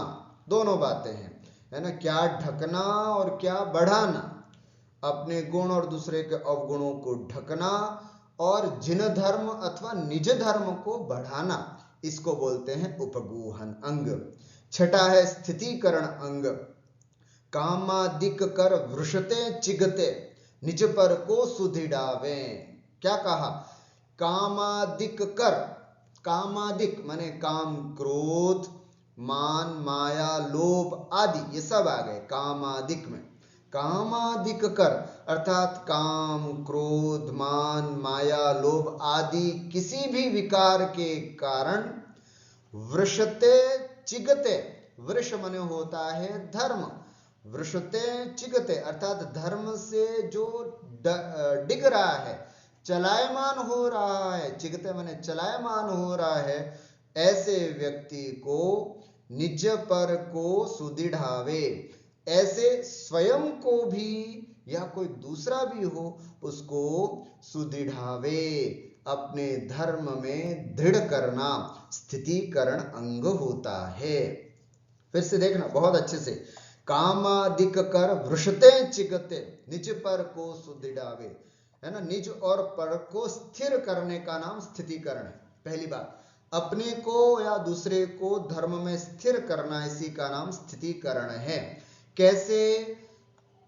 दोनों बातें हैं, है ना। क्या ढकना और क्या बढ़ाना, अपने गुण और दूसरे के अवगुणों को ढकना और जिन धर्म अथवा निज धर्म को बढ़ाना, इसको बोलते हैं उपगूहन अंग। छठा है स्थितिकरण अंग। कामादिक कर वृषते चिगते, निज पर को सुधिडावे। क्या कहा, कामादिक कर, कामादिक माने काम, क्रोध, मान, माया, लोभ आदि, ये सब आ गए कामादिक में। कामादिक कर अर्थात काम, क्रोध, मान, माया, लोभ आदि किसी भी विकार के कारण वृषते चिगते, वृष मने होता है धर्म, वृषते चिगते अर्थात धर्म से जो डिग रहा है, चलायमान हो रहा है, चिगते मने चलायमान हो रहा है, ऐसे व्यक्ति को निज पर को सुदृढ़ावे, ऐसे स्वयं को भी या कोई दूसरा भी हो उसको सुदृढ़ावे, अपने धर्म में दृढ़ करना स्थितिकरण अंग होता है। फिर से देखना बहुत अच्छे से, कामादिक कर वृषते चिगते, निज पर को सुदृढ़ावे, है ना। निज और पर को स्थिर करने का नाम स्थितिकरण है। पहली बात, अपने को या दूसरे को धर्म में स्थिर करना, इसी का नाम स्थितिकरण है। कैसे,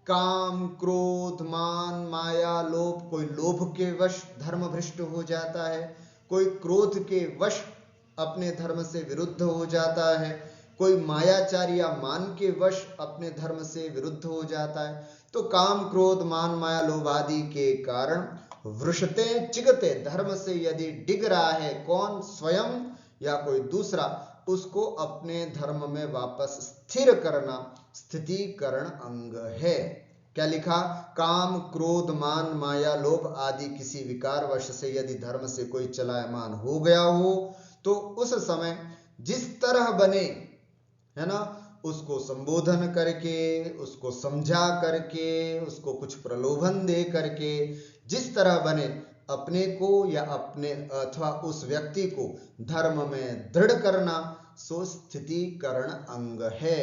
काम, क्रोध, मान, माया, लोभ, कोई लोभ के वश धर्म भ्रष्ट हो जाता है, कोई क्रोध के वश अपने धर्म से विरुद्ध हो जाता है, कोई मायाचार या मान के वश अपने धर्म से विरुद्ध हो जाता है। तो काम, क्रोध, मान, माया, लोभ आदि के कारण वृषते चिगते, धर्म से यदि डिग रहा है, कौन, स्वयं या कोई दूसरा, उसको अपने धर्म में वापस स्थिर करना स्थितिकरण अंग है। क्या लिखा, काम, क्रोध, मान, माया, लोभ आदि किसी विकार वश से यदि धर्म से कोई चलायमान हो गया हो, तो उस समय जिस तरह बने, है ना, उसको संबोधन करके, उसको समझा करके, उसको कुछ प्रलोभन दे करके, जिस तरह बने अपने को या अपने अथवा उस व्यक्ति को धर्म में दृढ़ करना सो स्थितिकरण अंग है।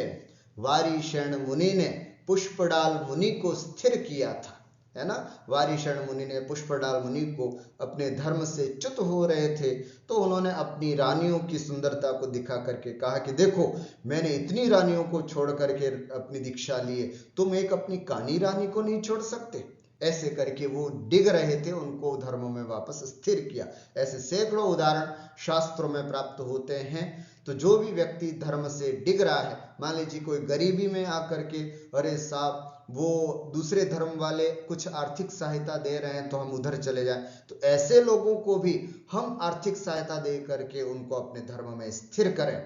वारिशेण मुनि ने पुष्पडाल मुनि को स्थिर किया था, है ना। वारिशेण मुनि ने पुष्पडाल मुनि को अपने धर्म से च्युत हो रहे थे, तो उन्होंने अपनी रानियों की सुंदरता को दिखा करके कहा कि देखो, मैंने इतनी रानियों को छोड़ करके अपनी दीक्षा लिए, तुम एक अपनी कानी रानी को नहीं छोड़ सकते। ऐसे करके वो डिग रहे थे, उनको धर्म में वापस स्थिर किया। ऐसे सैकड़ों उदाहरण शास्त्रों में प्राप्त होते हैं। तो जो भी व्यक्ति धर्म से डिग रहा है, मान लीजिए कोई गरीबी में आकर के, अरे साहब वो दूसरे धर्म वाले कुछ आर्थिक सहायता दे रहे हैं तो हम उधर चले जाएं, तो ऐसे लोगों को भी हम आर्थिक सहायता दे करके उनको अपने धर्म में स्थिर करें।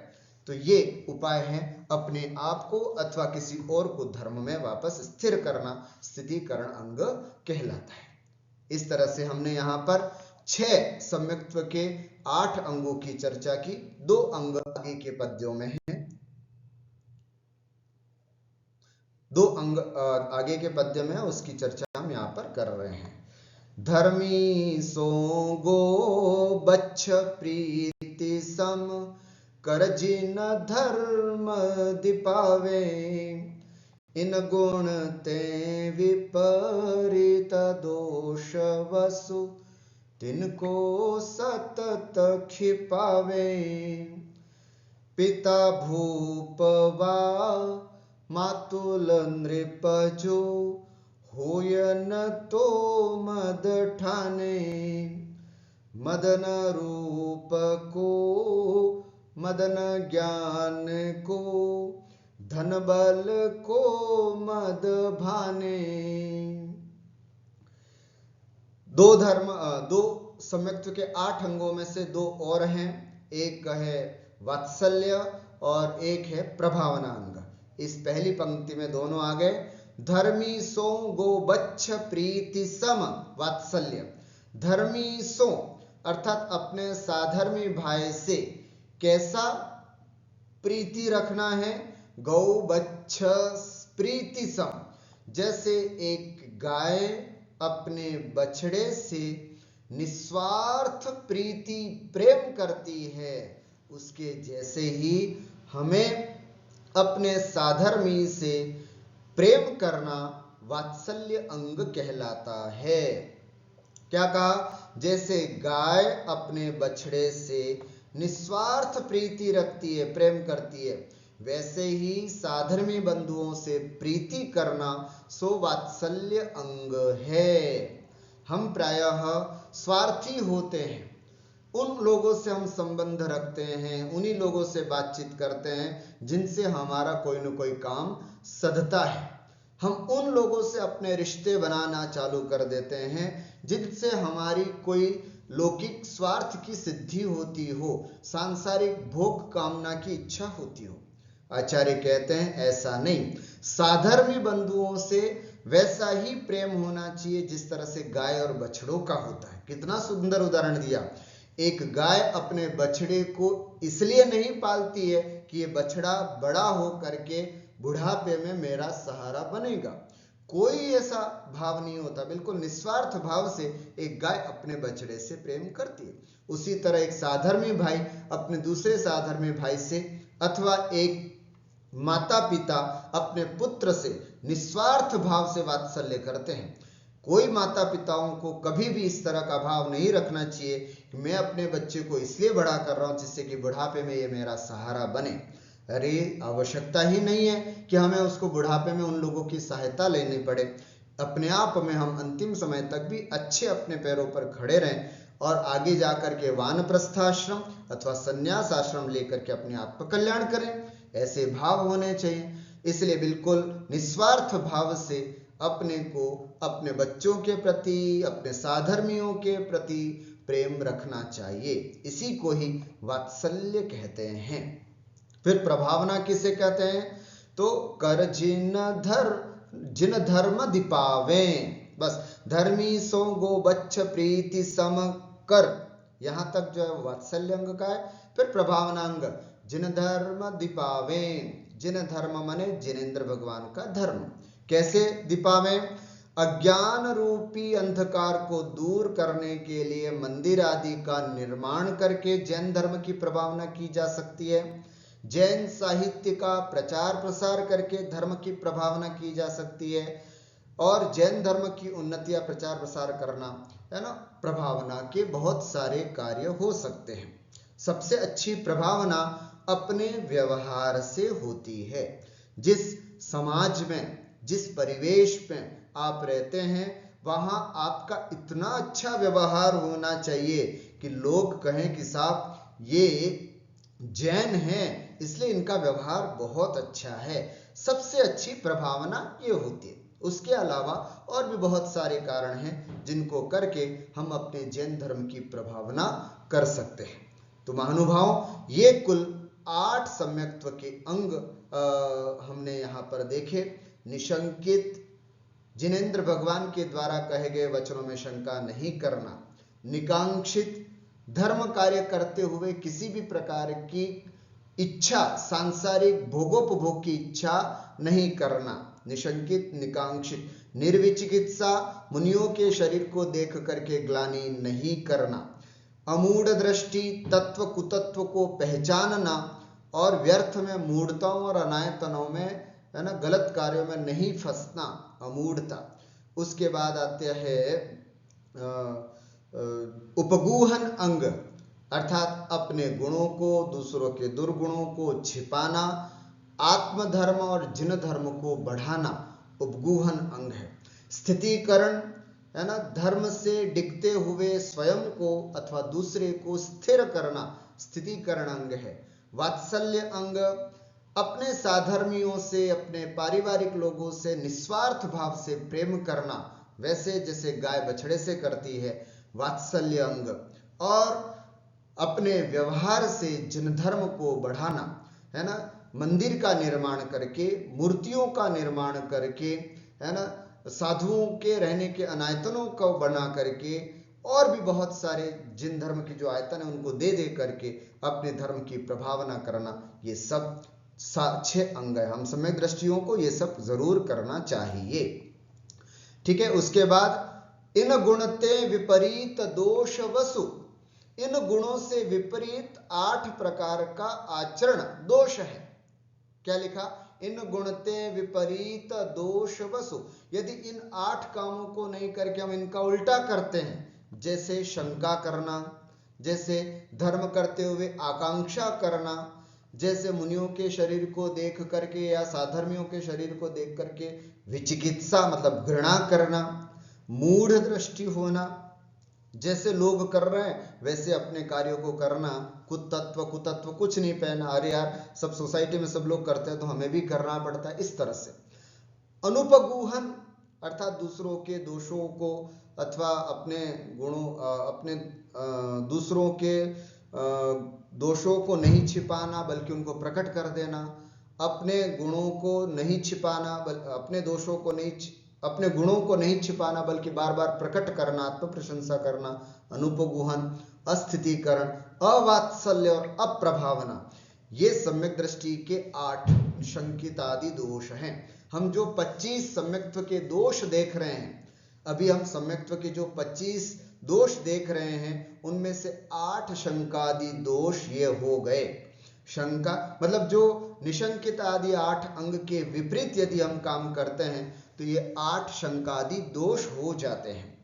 तो ये उपाय है अपने आप को अथवा किसी और को धर्म में वापस स्थिर करना, स्थितिकरण अंग कहलाता है। इस तरह से हमने यहाँ पर 6 सम्यक्त्व के 8 अंगों की चर्चा की। 2 अंग आगे के पद्यों में है, 2 अंग आगे के पद्य में, उसकी चर्चा हम यहाँ पर कर रहे हैं। धर्मी सो गो बच्छ प्रीति सम, कर जिन धर्म दीपावे, इन गुण ते विपरीत दोष वसु, तिनको सतत खिपावे। पिता भूप वा मातुल नृप जो, होयन तो मद ठाने, मदन रूप को मदन ज्ञान को, धन बल को मद भाने। 2 सम्यक्त्व के 8 अंगों में से 2 और हैं। एक है वात्सल्य और एक है प्रभावना अंग। इस पहली पंक्ति में दोनों आ गए। धर्मी सो गो बच्छ प्रीति सम वात्सल्य। धर्मी सो अर्थात अपने साधर्मी भाई से कैसा प्रीति रखना है, गौ बच्छ प्रीति सम, जैसे एक गाय अपने बछड़े से निस्वार्थ प्रीति प्रेम करती है, उसके जैसे ही हमें अपने साधर्मी से प्रेम करना वात्सल्य अंग कहलाता है। क्या कहा, जैसे गाय अपने बछड़े से निस्वार्थ प्रीति रखती है, प्रेम करती है, वैसे ही साधर्मी बंधुओं से प्रीति करना सो वात्सल्य अंग है। हम प्रायः स्वार्थी होते हैं, उन लोगों से हम संबंध रखते हैं, उन्हीं लोगों से बातचीत करते हैं जिनसे हमारा कोई न कोई काम सधता है। हम उन लोगों से अपने रिश्ते बनाना चालू कर देते हैं जिनसे हमारी कोई लौकिक स्वार्थ की सिद्धि होती हो, सांसारिक भोग कामना की इच्छा होती हो। आचार्य कहते हैं ऐसा नहीं, साधर्मी बंधुओं से वैसा ही प्रेम होना चाहिए जिस तरह से गाय और बछड़ों का होता है। कितना सुंदर उदाहरण दिया। एक गाय अपने बछड़े को इसलिए नहीं पालती है कि ये बछड़ा बड़ा हो करके बुढ़ापे में मेरा सहारा बनेगा, कोई ऐसा भाव नहीं होता। बिल्कुल निस्वार्थ भाव से एक गाय अपने बछड़े से प्रेम करती है। उसी तरह एक साधर्मी भाई अपने दूसरे साधर्मी भाई से, अथवा एक माता पिता अपने पुत्र से निस्वार्थ भाव से वात्सल्य करते हैं। कोई माता पिताओं को कभी भी इस तरह का भाव नहीं रखना चाहिए कि मैं अपने बच्चे को इसलिए बड़ा कर रहा हूं जिससे कि बुढ़ापे में ये मेरा सहारा बने। अरे आवश्यकता ही नहीं है कि हमें उसको बुढ़ापे में उन लोगों की सहायता लेनी पड़े। अपने आप में हम अंतिम समय तक भी अच्छे अपने पैरों पर खड़े रहें और आगे जाकर के वानप्रस्थाश्रम अथवा संन्यास आश्रम लेकर के अपने आप का कल्याण करें। ऐसे भाव होने चाहिए। इसलिए बिल्कुल निस्वार्थ भाव से अपने को अपने बच्चों के प्रति, अपने साधर्मियों के प्रति प्रेम रखना चाहिए। इसी को ही वात्सल्य कहते हैं। फिर प्रभावना किसे कहते हैं, तो कर जिन धर्म दीपावे। बस धर्मी सो गो बच्छ प्रीति सम कर, यहां तक जो है वात्सल्य अंग का है। फिर प्रभावना अंग जिन धर्म दीपावे, जिन धर्म मने जिनेंद्र भगवान का धर्म। कैसे दीपा में? अज्ञान रूपी अंधकार को दूर करने के लिए मंदिर आदि का निर्माण करके जैन धर्म की प्रभावना की जा सकती है। जैन साहित्य का प्रचार प्रसार करके धर्म की प्रभावना की जा सकती है। और जैन धर्म की उन्नति या प्रचार प्रसार करना, है ना, प्रभावना के बहुत सारे कार्य हो सकते हैं। सबसे अच्छी प्रभावना अपने व्यवहार से होती है। जिस समाज में, जिस परिवेश में आप रहते हैं, वहां आपका इतना अच्छा व्यवहार होना चाहिए कि लोग कहें कि साहब ये जैन हैं, इसलिए इनका व्यवहार बहुत अच्छा है। सबसे अच्छी प्रभावना ये होती है। उसके अलावा और भी बहुत सारे कारण हैं जिनको करके हम अपने जैन धर्म की प्रभावना कर सकते हैं। तो महानुभाव, ये कुल 8 सम्यक्त्व के अंग हमने यहाँ पर देखे। निशंकित, जिनेंद्र भगवान के द्वारा कहे गए वचनों में शंका नहीं करना। निकांक्षित, धर्म कार्य करते हुए किसी भी प्रकार की इच्छा, सांसारिक भोगोपभोग की इच्छा नहीं करना। निशंकित, निकांक्षित। निर्विचिकित्सा, मुनियों के शरीर को देख करके ग्लानि नहीं करना। अमूढ़ दृष्टि, तत्व कुतत्व को पहचानना और व्यर्थ में मूढ़ताओं और अनायतनों में, है ना, गलत कार्यों में नहीं फंसना, अमूढ़ता। उसके बाद आते हैं उपगूहन अंग, अर्थात अपने गुणों को, दूसरों के दुर्गुणों को छिपाना। आत्मधर्म और जिन धर्म को बढ़ाना उपगूहन अंग है। स्थितिकरण, है ना, धर्म से डिगते हुए स्वयं को अथवा दूसरे को स्थिर करना स्थितिकरण अंग है। वात्सल्य अंग, अपने साधर्मियों से, अपने पारिवारिक लोगों से निस्वार्थ भाव से प्रेम करना, वैसे जैसे गाय बछड़े से करती है, वात्सल्य अंग। और अपने व्यवहार से जिन धर्म को बढ़ाना, है ना, मंदिर का निर्माण करके, मूर्तियों का निर्माण करके, है ना, साधुओं के रहने के अनायतनों को बना करके, और भी बहुत सारे जिन धर्म के जो आयतन है उनको दे दे करके अपने धर्म की प्रभावना करना, ये सब 6 अंग है। हम सम्यक दृष्टियों को ये सब जरूर करना चाहिए। ठीक है। उसके बाद इन गुणते विपरीत दोष वसु, इन गुणों से विपरीत 8 प्रकार का आचरण दोष है। क्या लिखा? इन गुणते विपरीत दोष वसु। यदि इन 8 कामों को नहीं करके हम इनका उल्टा करते हैं, जैसे शंका करना, जैसे धर्म करते हुए आकांक्षा करना, जैसे मुनियों के शरीर को देख करके या साधर्मियों के शरीर को देख करके विचिकित्सा मतलब घृणा करना, मूढ़ दृष्टि होना, जैसे लोग कर रहे हैं वैसे अपने कार्यों को करना, कुतत्व कुछ नहीं पहना, अरे यार सब सोसाइटी में सब लोग करते हैं तो हमें भी करना पड़ता है, इस तरह से। अनुपगूहन अर्थात दूसरों के दोषों को अथवा अपने गुणों अपने दूसरों के दोषों को नहीं छिपाना बल्कि उनको प्रकट कर देना, अपने गुणों को नहीं छिपाना, अपने दोषों को नहीं, अपने गुणों को नहीं छिपाना बल्कि बार बार प्रकट करना, आत्म प्रशंसा करना, अनुपगूहन, अस्थितीकरण, अवात्सल्य और अप्रभावना, ये सम्यक दृष्टि के 8 शंकित आदि दोष हैं। हम जो 25 सम्यक्त्व के दोष देख रहे हैं, अभी हम सम्यक्त्व के जो 25 दोष देख रहे हैं उनमें से 8 शंकादि दोष ये हो गए। शंका मतलब जो निशंकित आदि 8 अंग के विपरीत यदि हम काम करते हैं तो ये 8 शंकादि दोष हो जाते हैं।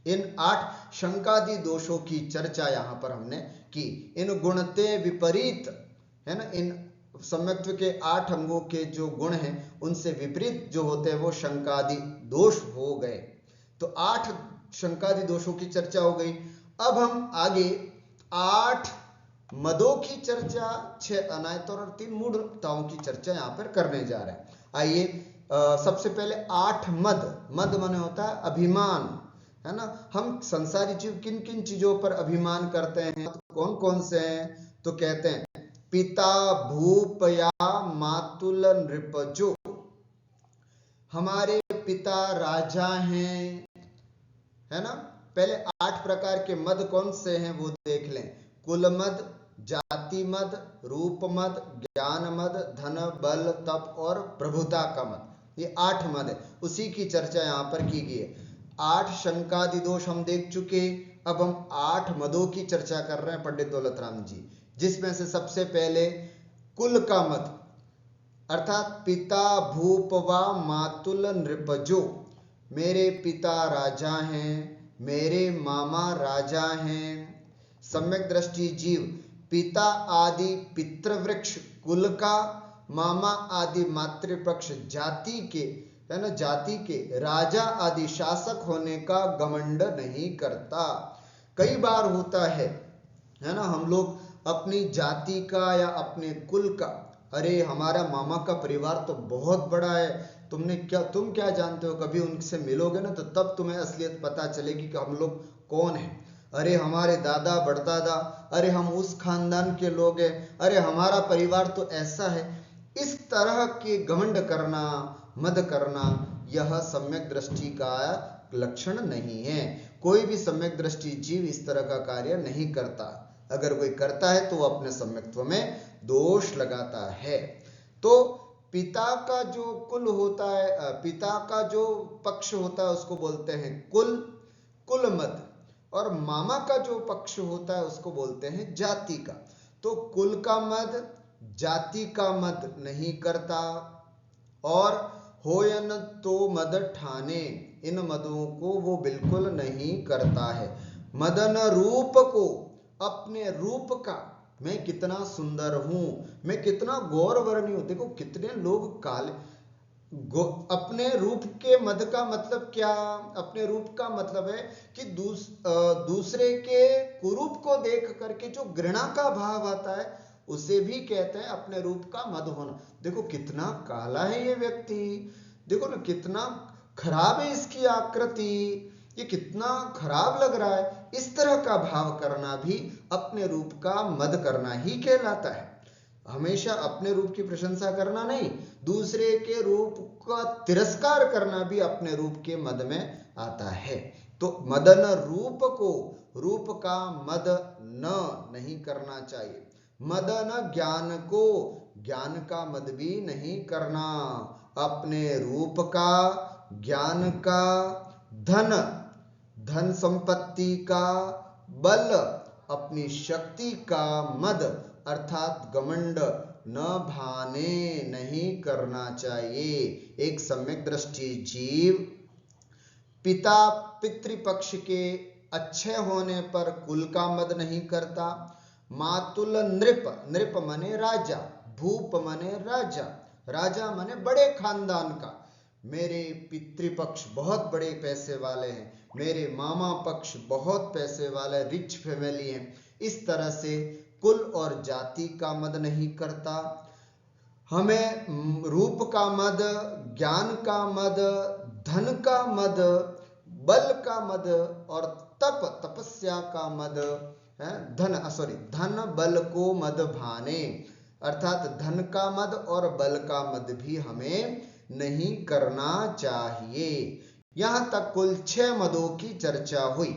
इन 8 शंकादि दोषों की चर्चा यहां पर हमने की। इन गुणते विपरीत, है ना, इन सम्यक्त्व के 8 अंगों के जो गुण हैं उनसे विपरीत जो होते हैं वो शंकादि दोष हो गए। तो 8 शंकादि दोषों की चर्चा हो गई। अब हम आगे 8 मदों की चर्चा, 6 अनायतों और 3 मूढ़ताओं की चर्चा यहां पर करने जा रहे हैं। आइए सबसे पहले 8 मद माने होता है अभिमान, है ना। हम संसारी जीव किन किन चीजों पर अभिमान करते हैं, कौन कौन से हैं? तो कहते हैं पिता भूप या मातुल नृपजो, हमारे पिता राजा हैं, है ना। पहले 8 प्रकार के मद कौन से हैं वो देख लें। कुल मद, जाति मद, रूप मद, ज्ञान मद, धन बल तप और प्रभुता का मद, ये 8 मद है। उसी की चर्चा यहाँ पर की गई है। 8 शंकादि दोष हम देख चुके, अब हम 8 मदों की चर्चा कर रहे हैं पंडित दौलत राम जी, जिसमें से सबसे पहले कुल का मद, अर्थात पिता भूप व मातुल नृपजो, मेरे पिता राजा हैं, मेरे मामा राजा हैं। सम्यक दृष्टि जीव पिता आदि पितृवृक्ष कुल का, मामा आदि मातृपक्ष जाति के, है ना, जाति के राजा आदि शासक होने का घमंड नहीं करता। कई बार होता है ना, हम लोग अपनी जाति का या अपने कुल का, अरे हमारा मामा का परिवार तो बहुत बड़ा है, तुम क्या जानते हो, कभी उनसे मिलोगे ना तो तब तुम्हें असलियत पता चलेगी कि हम लोग कौन हैं। अरे हमारे दादा बड़दादा, अरे हम उस खानदान के लोग हैं, अरे हमारा परिवार तो ऐसा है। इस तरह के घमंड करना, मद करना, यह सम्यक दृष्टि का लक्षण नहीं है। कोई भी सम्यक दृष्टि जीव इस तरह का कार्य नहीं करता। अगर कोई करता है तो वो अपने सम्यक्त्व में दोष लगाता है। तो पिता का जो कुल होता है, पिता का जो पक्ष होता है उसको बोलते हैं कुल, कुल मद, और मामा का जो पक्ष होता है उसको बोलते हैं जाति का। तो कुल का मद जाति का मद नहीं करता, और होयन तो मद ठाने, इन मदों को वो बिल्कुल नहीं करता है। मदन रूप को, अपने रूप का, मैं कितना सुंदर हूं, मैं कितना गौरवर्णी हूं। देखो कितने लोग काले, अपने रूप के मद का मतलब क्या, अपने रूप का मतलब है कि दूसरे के कुरूप को देख करके जो घृणा का भाव आता है उसे भी कहते हैं अपने रूप का मद होना। देखो कितना काला है ये व्यक्ति, देखो ना कितना खराब है इसकी आकृति, ये कितना खराब लग रहा है। इस तरह का भाव करना भी अपने रूप का मद करना ही कहलाता है। हमेशा अपने रूप की प्रशंसा करना नहीं, दूसरे के रूप का तिरस्कार करना भी अपने रूप के मद में आता है। तो मदन रूप को, रूप का मद नहीं करना चाहिए। मदन ज्ञान को, ज्ञान का मद भी नहीं करना। अपने रूप का, ज्ञान का, धन संपत्ति का, बल, अपनी शक्ति का मद अर्थात घमंड न भाने, नहीं करना चाहिए। एक सम्यक दृष्टि जीव पिता पितृपक्ष के अच्छे होने पर कुल का मद नहीं करता। मातुल नृप, नृप मने राजा, भूप मने राजा, राजा मने बड़े खानदान का, मेरे पितृपक्ष बहुत बड़े पैसे वाले हैं, मेरे मामा पक्ष बहुत पैसे वाले रिच फैमिली हैं। इस तरह से कुल और जाति का मद नहीं करता। हमें रूप का मद, ज्ञान का मद, धन का मद, बल का मद और तपस्या का मद, धन बल को मद भाने, अर्थात धन का मद और बल का मद भी हमें नहीं करना चाहिए। यहां तक कुल 6 मदों की चर्चा हुई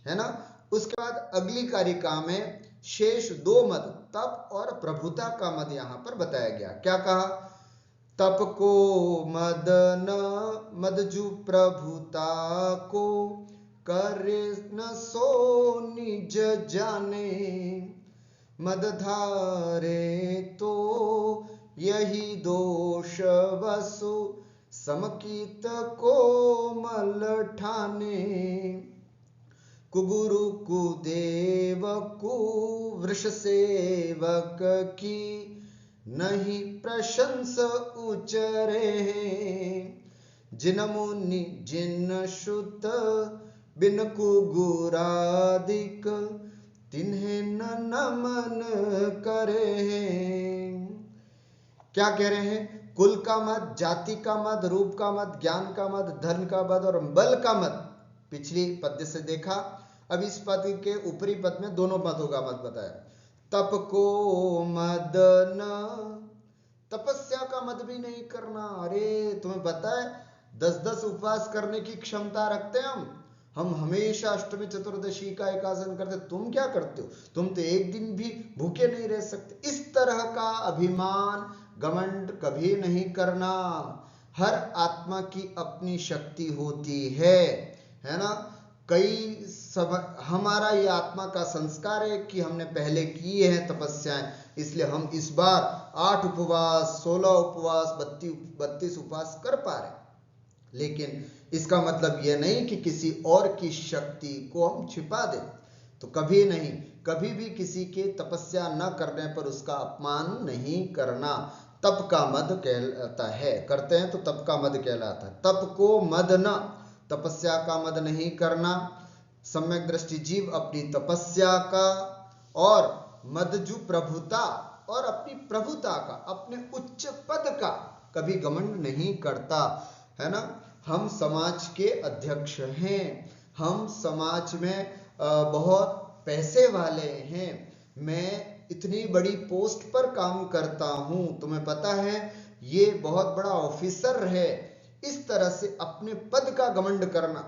है ना। उसके बाद अगली कारिका में शेष 2 मद, तप और प्रभुता का मद यहां पर बताया गया। क्या कहा, तप को मद न मदजु प्रभुता को, करे न सो निज जाने, मद धारे तो यही दोष वसु, समकीत को मल ठाने, कुगुरु कुदेव कुवृष सेवक की, नहीं प्रशंस उचरे, जिन मुनि जिन श्रुत बिन कुगुरादिक, तिन्हें न नमन करे। क्या कह रहे हैं, कुल का मद, जाति का मद, रूप का मद, ज्ञान का मद, धन का मद और बल का मद पिछली पद्य से देखा। अब इस पद के ऊपरी पद में दोनों मदों का मत बताया। तप को मद न, तपस्या का मद भी नहीं करना। अरे तुम्हें पता है 10-10 उपवास करने की क्षमता रखते हैं हम, हम हमेशा अष्टमी चतुर्दशी का एकादशी करते, तुम क्या करते हो, तुम तो एक दिन भी भूखे नहीं रह सकते। इस तरह का अभिमान घमंड कभी नहीं करना। हर आत्मा की अपनी शक्ति होती है ना। कई सब हमारा ये आत्मा का संस्कार है कि हमने पहले किए हैं तपस्याएं, इसलिए हम इस बार 8 उपवास 16 उपवास 32 उपवास कर पा रहे। लेकिन इसका मतलब यह नहीं कि किसी और की शक्ति को हम छिपा दें। तो कभी नहीं, कभी भी किसी के तपस्या न करने पर उसका अपमान नहीं करना। तप का मद कहलाता है, करते हैं तो तप का मद कहलाता है। तप को मद न, तपस्या का मद नहीं करना। सम्यक दृष्टि जीव अपनी तपस्या का और मदजु प्रभुता और अपनी प्रभुता का, अपने उच्च पद का कभी घमंड नहीं करता, है ना। हम समाज के अध्यक्ष हैं, हम समाज में बहुत पैसे वाले हैं, मैं इतनी बड़ी पोस्ट पर काम करता हूं, तुम्हें पता है ये बहुत बड़ा ऑफिसर है, इस तरह से अपने पद का घमंड करना।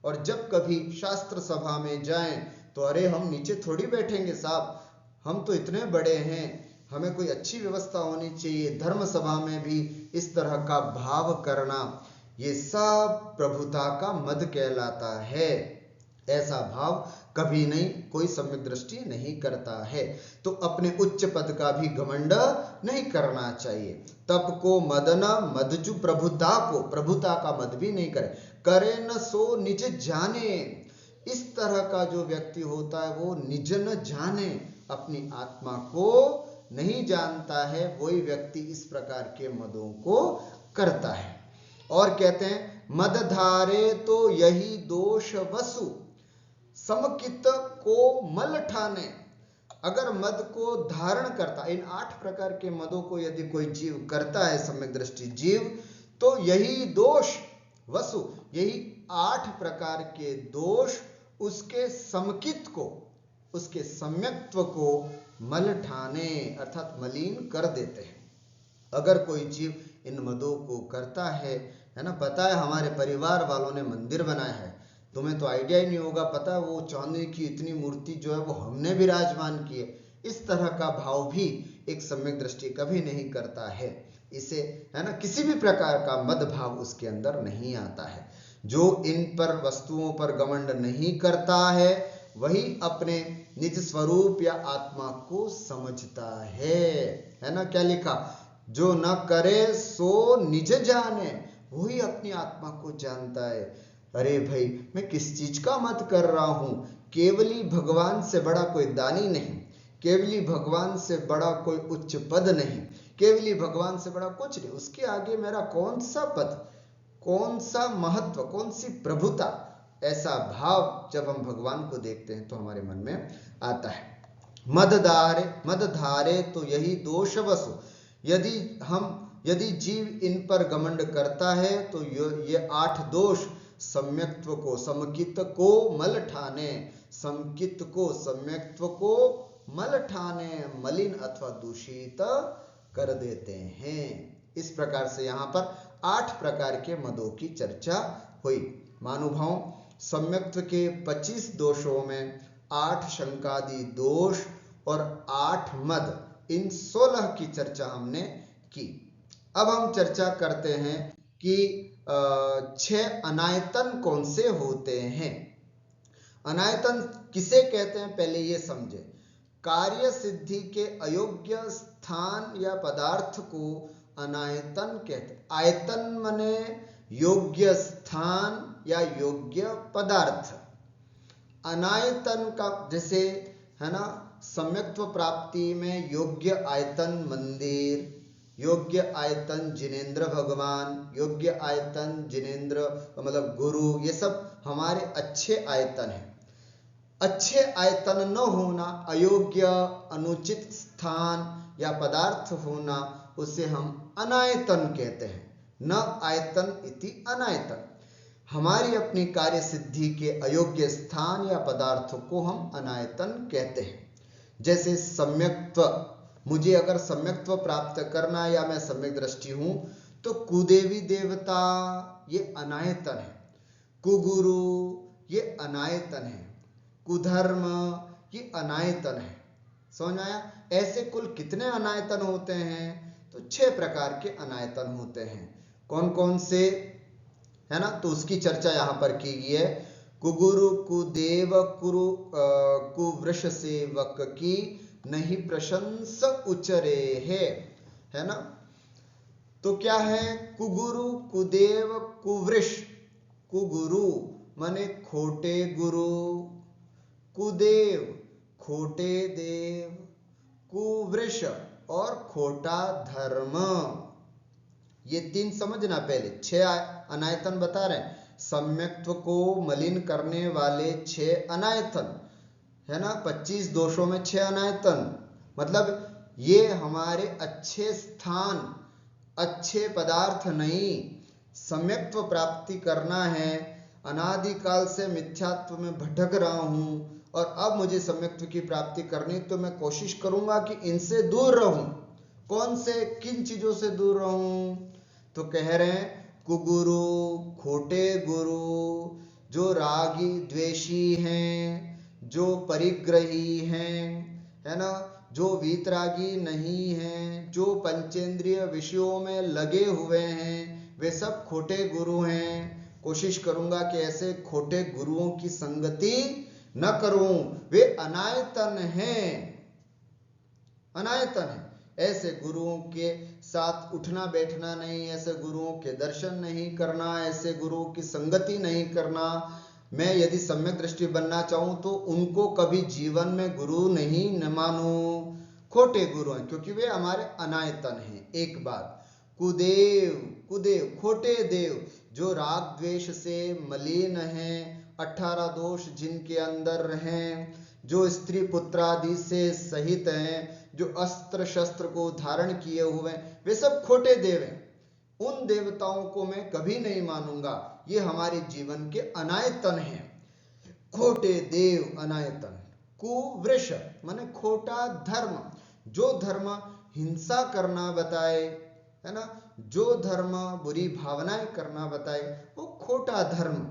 और जब कभी शास्त्र सभा में जाएं तो अरे हम नीचे थोड़ी बैठेंगे साहब, हम तो इतने बड़े हैं, हमें कोई अच्छी व्यवस्था होनी चाहिए। धर्म सभा में भी इस तरह का भाव करना, ये सब प्रभुता का मद कहलाता है। ऐसा भाव कभी नहीं, कोई सम्यक दृष्टि नहीं करता है। तो अपने उच्च पद का भी घमंड नहीं करना चाहिए। तप को मदना मदजु प्रभुता को, प्रभुता का मद भी नहीं करे। करे न सो निज जाने, इस तरह का जो व्यक्ति होता है वो निज न जाने, अपनी आत्मा को नहीं जानता है, वही व्यक्ति इस प्रकार के मदों को करता है। और कहते हैं मद धारे तो यही दोष वसु, समकित को मल ठाने। अगर मद को धारण करता, इन 8 प्रकार के मदों को यदि कोई जीव करता है, सम्यक दृष्टि जीव, तो यही दोष वसु, यही 8 प्रकार के दोष उसके समकित को, उसके सम्यक्त्व को मल ठाने अर्थात मलिन कर देते हैं। अगर कोई जीव इन मदों को करता है ना, पता है हमारे परिवार वालों ने मंदिर बनाया है, तुम्हें तो आइडिया ही नहीं होगा, पता है वो चांदी की इतनी मूर्ति जो है वो हमने विराजमान की है। इस तरह का भाव भी एक सम्यक दृष्टि कभी नहीं करता है। इसे, है ना, किसी भी प्रकार का मद भाव उसके अंदर नहीं आता है। जो इन पर वस्तुओं पर घमंड नहीं करता है वही अपने निज स्वरूप या आत्मा को समझता है ना। क्या लिखा, जो न करे सो निज जाने, वही अपनी आत्मा को जानता है। अरे भाई मैं किस चीज का मत कर रहा हूं, केवली भगवान से बड़ा कोई दानी नहीं, केवली भगवान से बड़ा कोई उच्च पद नहीं, केवली भगवान से बड़ा कुछ नहीं, उसके आगे मेरा कौन सा पद, कौन सा महत्व, कौन सी प्रभुता। ऐसा भाव जब हम भगवान को देखते हैं तो हमारे मन में आता है। मद धारे तो यही दोष वसु, यदि जीव इन पर घमंड करता है तो ये 8 दोष सम्यक्त्व को, समकित को मल ठाने, समकित को, सम्यक्त्व को मल ठाने, मलिन अथवा दूषित कर देते हैं। इस प्रकार से यहाँ पर 8 प्रकार के मदों की चर्चा हुई। मानुभाव, सम्यक्त्व के 25 दोषों में 8 शंकादि दोष और 8 मद, इन 16 की चर्चा हमने की। अब हम चर्चा करते हैं कि 6 अनायतन कौन से होते हैं। अनायतन किसे कहते हैं पहले ये समझे। कार्य सिद्धि के अयोग्य स्थान या पदार्थ को अनायतन कहते हैं। आयतन माने योग्य स्थान या योग्य पदार्थ। अनायतन का जैसे, है ना, सम्यक्त्व प्राप्ति में योग्य आयतन मंदिर, योग्य आयतन जिनेंद्र भगवान, योग्य आयतन जिनेंद्र मतलब गुरु, ये सब हमारे अच्छे आयतन हैं। अच्छे आयतन न होना, अयोग्य अनुचित स्थान या पदार्थ होना, उसे हम अनायतन कहते हैं। न आयतन इति अनायतन। हमारी अपनी कार्य सिद्धि के अयोग्य स्थान या पदार्थों को हम अनायतन कहते हैं। जैसे सम्यक्त्व, मुझे अगर सम्यक्त्व प्राप्त करना या मैं सम्यक दृष्टि हूं तो कुदेवी देवता ये अनायतन है। कुगुरु ये अनायतन है, कुधर्म ये अनायतन है। समझ में आया? ऐसे कुल कितने अनायतन होते हैं? तो 6 प्रकार के अनायतन होते हैं। कौन कौन से, है ना? तो उसकी चर्चा यहाँ पर की गई है। कुगुरु कुदेव कुरु कुवृष सेवक की नहीं प्रशंस उचरे है ना? तो क्या है? कुगुरु कुदेव कुवृष। कुगुरु माने खोटे गुरु, कुदेव खोटे देव, कुवृष और खोटा धर्म। ये 3 समझना पहले। 6 अनायतन बता रहे हैं। सम्यक्त्व को मलिन करने वाले 6 अनायतन, है ना? 25 दोषों में 6 अनायतन, मतलब ये हमारे अच्छे स्थान, अच्छे पदार्थ नहीं। सम्यक्त्व प्राप्ति करना है, अनादिकाल से मिथ्यात्व में भटक रहा हूं और अब मुझे सम्यक्त्व की प्राप्ति करनी, तो मैं कोशिश करूंगा कि इनसे दूर रहूं। कौन से, किन चीजों से दूर रहूं? तो कह रहे हैं कुगुरु खोटे गुरु, जो रागी द्वेषी हैं, जो परिग्रही हैं, है ना? जो वीतरागी नहीं हैं, जो पंचेंद्रिय विषयों में लगे हुए हैं, वे सब खोटे गुरु हैं। कोशिश करूंगा कि ऐसे खोटे गुरुओं की संगति न करूं। वे अनायतन हैं, अनायतन है। ऐसे गुरुओं के साथ उठना बैठना नहीं, ऐसे गुरुओं के दर्शन नहीं करना, ऐसे गुरुओं की संगति नहीं करना। मैं यदि सम्यक दृष्टि बनना चाहूं तो उनको कभी जीवन में गुरु नहीं न मानूं। खोटे गुरु हैं क्योंकि वे हमारे अनायतन हैं। एक बात। कुदेव, कुदेव खोटे देव, जो राग द्वेष से मलिन हैं, 18 दोष जिनके अंदर हैं, जो स्त्री पुत्रादि से सहित हैं, जो अस्त्र शस्त्र को धारण किए हुए हैं, वे सब खोटे देव हैं। उन देवताओं को मैं कभी नहीं मानूंगा। ये हमारे जीवन के अनायतन हैं। खोटे देव अनायतन। कुवृष माने खोटा धर्म, जो धर्म हिंसा करना बताए, है ना? जो धर्म बुरी भावनाएं करना बताए, वो खोटा धर्म।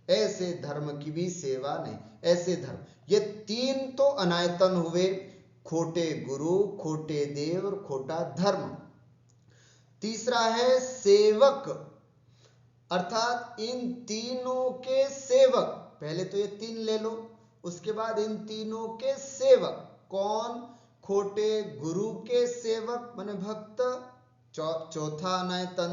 ऐसे धर्म की भी सेवा नहीं। ऐसे धर्म, ये 3 तो अनायतन हुए, खोटे गुरु, खोटे देव और खोटा धर्म। तीसरा है सेवक, अर्थात इन तीनों के सेवक। पहले तो ये 3 ले लो, उसके बाद इन तीनों के सेवक। कौन? खोटे गुरु के सेवक माने भक्त। चौथा अनायतन,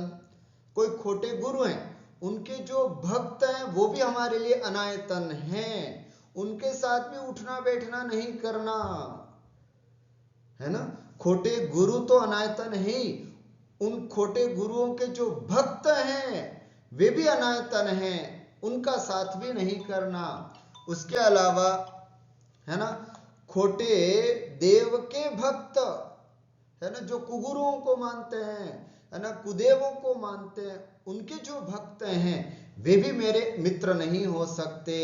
कोई खोटे गुरु हैं, उनके जो भक्त हैं वो भी हमारे लिए अनायतन हैं। उनके साथ भी उठना बैठना नहीं करना, है ना? खोटे गुरु तो अनायतन है ही, उन खोटे गुरुओं के जो भक्त हैं वे भी अनायतन हैं, उनका साथ भी नहीं करना। उसके अलावा, है ना, खोटे देव के भक्त, है ना, जो कुगुरुओं को मानते हैं, है ना, कुदेवों को मानते हैं, उनके जो भक्त हैं वे भी मेरे मित्र नहीं हो सकते,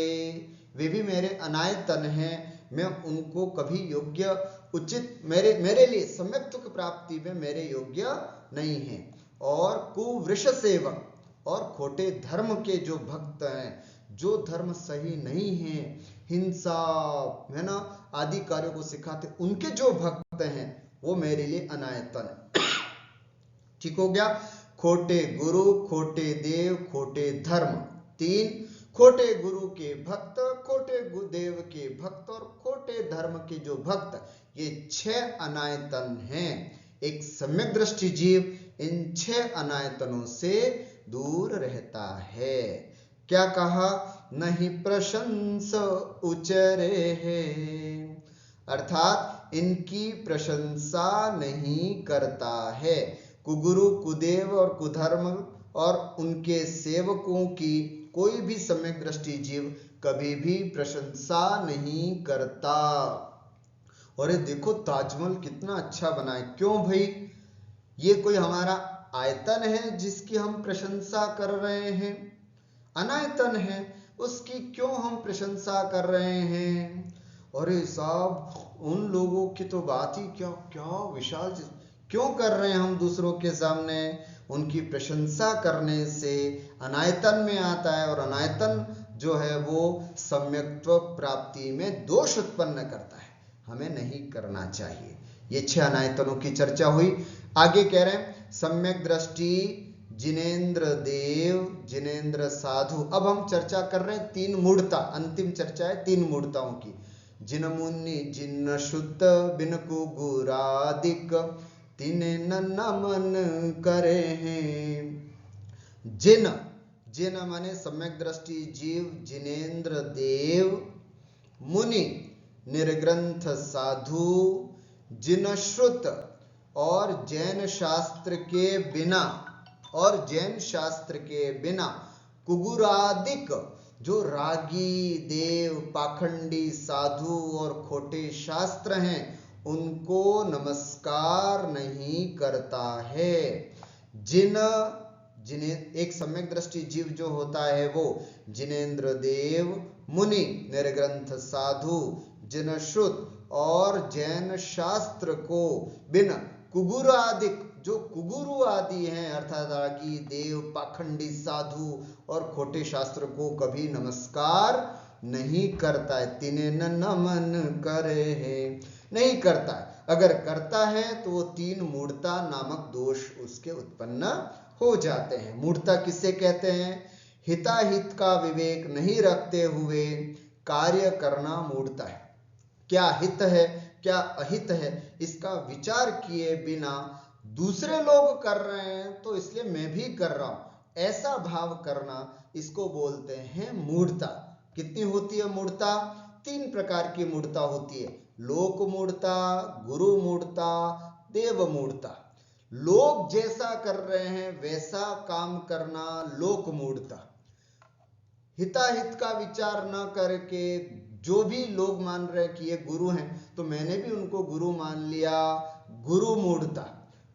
वे भी मेरे अनायतन हैं। मैं उनको कभी योग्य, उचित, मेरे लिए सम्यक्त्व की प्राप्ति में मेरे योग्य नहीं है। और कुवृष सेवक और खोटे धर्म के जो भक्त हैं, जो धर्म सही नहीं है, हिंसा, है ना, आदि कार्यों को सिखाते, उनके जो भक्त हैं वो मेरे लिए अनायतन है। ठीक हो गया? खोटे गुरु, खोटे देव, खोटे धर्म। 3, खोटे गुरु के भक्त, खोटे देव के भक्त और खोटे धर्म के जो भक्त, ये 6 अनायतन हैं। एक सम्यक दृष्टि जीव इन 6 अनायतनों से दूर रहता है। क्या कहा? नहीं प्रशंस उचरे है, अर्थात इनकी प्रशंसा नहीं करता है। कुगुरु, कुदेव और कुधर्म और उनके सेवकों की कोई भी सम्यक दृष्टि जीव कभी भी प्रशंसा नहीं करता। और ये देखो ताजमहल कितना अच्छा बना है। क्यों भाई? ये कोई हमारा आयतन है जिसकी हम प्रशंसा कर रहे हैं? अनायतन है, उसकी क्यों हम प्रशंसा कर रहे हैं? अरे साहब, उन लोगों की तो बात ही क्या क्या विशाल चीज, क्यों कर रहे हैं हम दूसरों के सामने? उनकी प्रशंसा करने से अनायतन में आता है, और अनायतन जो है वो सम्यक्त्व प्राप्ति में दोष उत्पन्न करता है, हमें नहीं करना चाहिए। ये 6 अनायतनों की चर्चा हुई। आगे कह रहे हैं सम्यक दृष्टि, जिनेन्द्र देव, जिनेन्द्र साधु। अब हम चर्चा कर रहे हैं 3 मूढ़ता, अंतिम चर्चा है 3 मूढ़ताओं की। जिन मुनि जिन शुद्ध बिन कुगुरादिक, तिने न नमन करे हैं। जिन, जिन माने सम्यक दृष्टि जीव, जिनेन्द्र देव, मुनि निर्ग्रंथ साधु, जिन श्रुत और जैन शास्त्र के बिना, और जैन शास्त्र के बिना कुगुरादिक जो रागी, देव, पाखंडी, साधु और खोटे शास्त्र हैं उनको नमस्कार नहीं करता है। जिन्हें एक सम्यक दृष्टि जीव जो होता है वो जिनेन्द्र देव, मुनि, निर्ग्रंथ साधु, जिन श्रुत और जैन शास्त्र को बिना कुगुरादिक, जो कुगुरु आदि हैं अर्थात रागी, देव, पाखंडी, साधु और खोटे शास्त्र को कभी नमस्कार नहीं करता है। तिने न नमन करे है, नहीं करता है। अगर करता है तो वो 3 मूढ़ता नामक दोष उसके उत्पन्न हो जाते हैं। मूढ़ता किसे कहते हैं? हिताहित का विवेक नहीं रखते हुए कार्य करना मूढ़ता है। क्या हित है क्या अहित है इसका विचार किए बिना दूसरे लोग कर रहे हैं तो इसलिए मैं भी कर रहा हूं, ऐसा भाव करना, इसको बोलते हैं मूढ़ता। कितनी होती है मूढ़ता? 3 प्रकार की मूढ़ता होती है। लोक मूढ़ता, गुरु मूढ़ता, देव मूढ़ता। लोग जैसा कर रहे हैं वैसा काम करना लोक मूढ़ता। हिताहित का विचार न करके जो भी लोग मान रहे हैं कि ये गुरु हैं तो मैंने भी उनको गुरु मान लिया, गुरु मूढ़ता।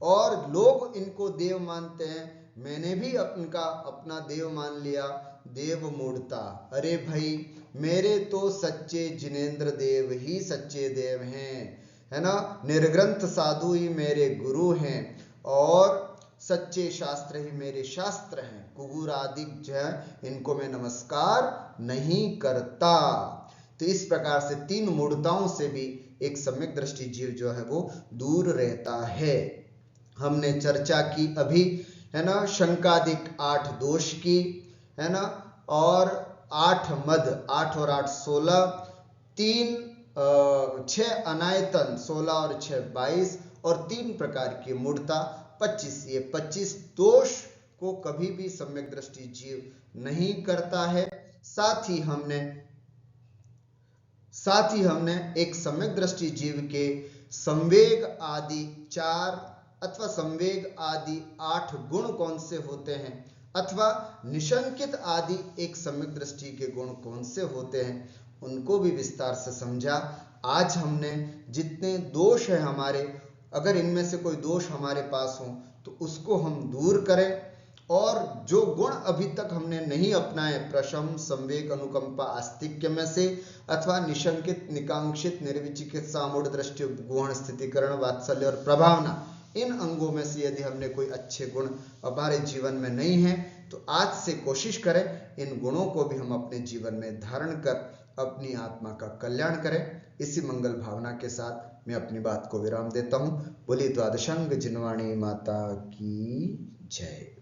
और लोग इनको देव मानते हैं, मैंने भी इनका अपना देव मान लिया, देव मूढ़ता। अरे भाई मेरे तो सच्चे जिनेन्द्र देव ही सच्चे देव हैं, है ना। निर्ग्रंथ साधु ही मेरे गुरु हैं और सच्चे शास्त्र ही मेरे शास्त्र हैं। कुगुरादिक जो है इनको मैं नमस्कार नहीं करता। तो इस प्रकार से 3 मूढ़ताओं से भी एक सम्यक दृष्टि जीव जो है वो दूर रहता है। हमने चर्चा की अभी, है ना, शंकादिक 8 दोष की, है ना, और 8 मद, 8 और 8 16, 6 अनायतन 16 और 6 22 और 3 प्रकार की मूढ़ता 25। ये 25 दोष को कभी भी सम्यक दृष्टि जीव नहीं करता है। साथ ही हमने एक सम्यक दृष्टि जीव के संवेग आदि 4 अथवा संवेग आदि 8 गुण कौन से होते हैं अथवा निशंकित आदि एक सम्यक दृष्टि के गुण कौन से होते हैं उनको भी विस्तार से समझा। आज हमने जितने दोष है हमारे, अगर इनमें से कोई दोष हमारे पास हो तो उसको हम दूर करें, और जो गुण अभी तक हमने नहीं अपनाए, प्रशम, संवेग, अनुकंपा, आस्तिक्य में से अथवा निशंकित, निकांक्षित, निर्विचिकित्सा, मूढ़ दृष्टि, गुण, स्थितिकरण, वात्सल्य और प्रभावना, इन अंगों में से यदि हमने कोई अच्छे गुण हमारे जीवन में नहीं है तो आज से कोशिश करें इन गुणों को भी हम अपने जीवन में धारण कर अपनी आत्मा का कल्याण करें। इसी मंगल भावना के साथ मैं अपनी बात को विराम देता हूं। बोली द्वादशांग जिनवाणी माता की जय।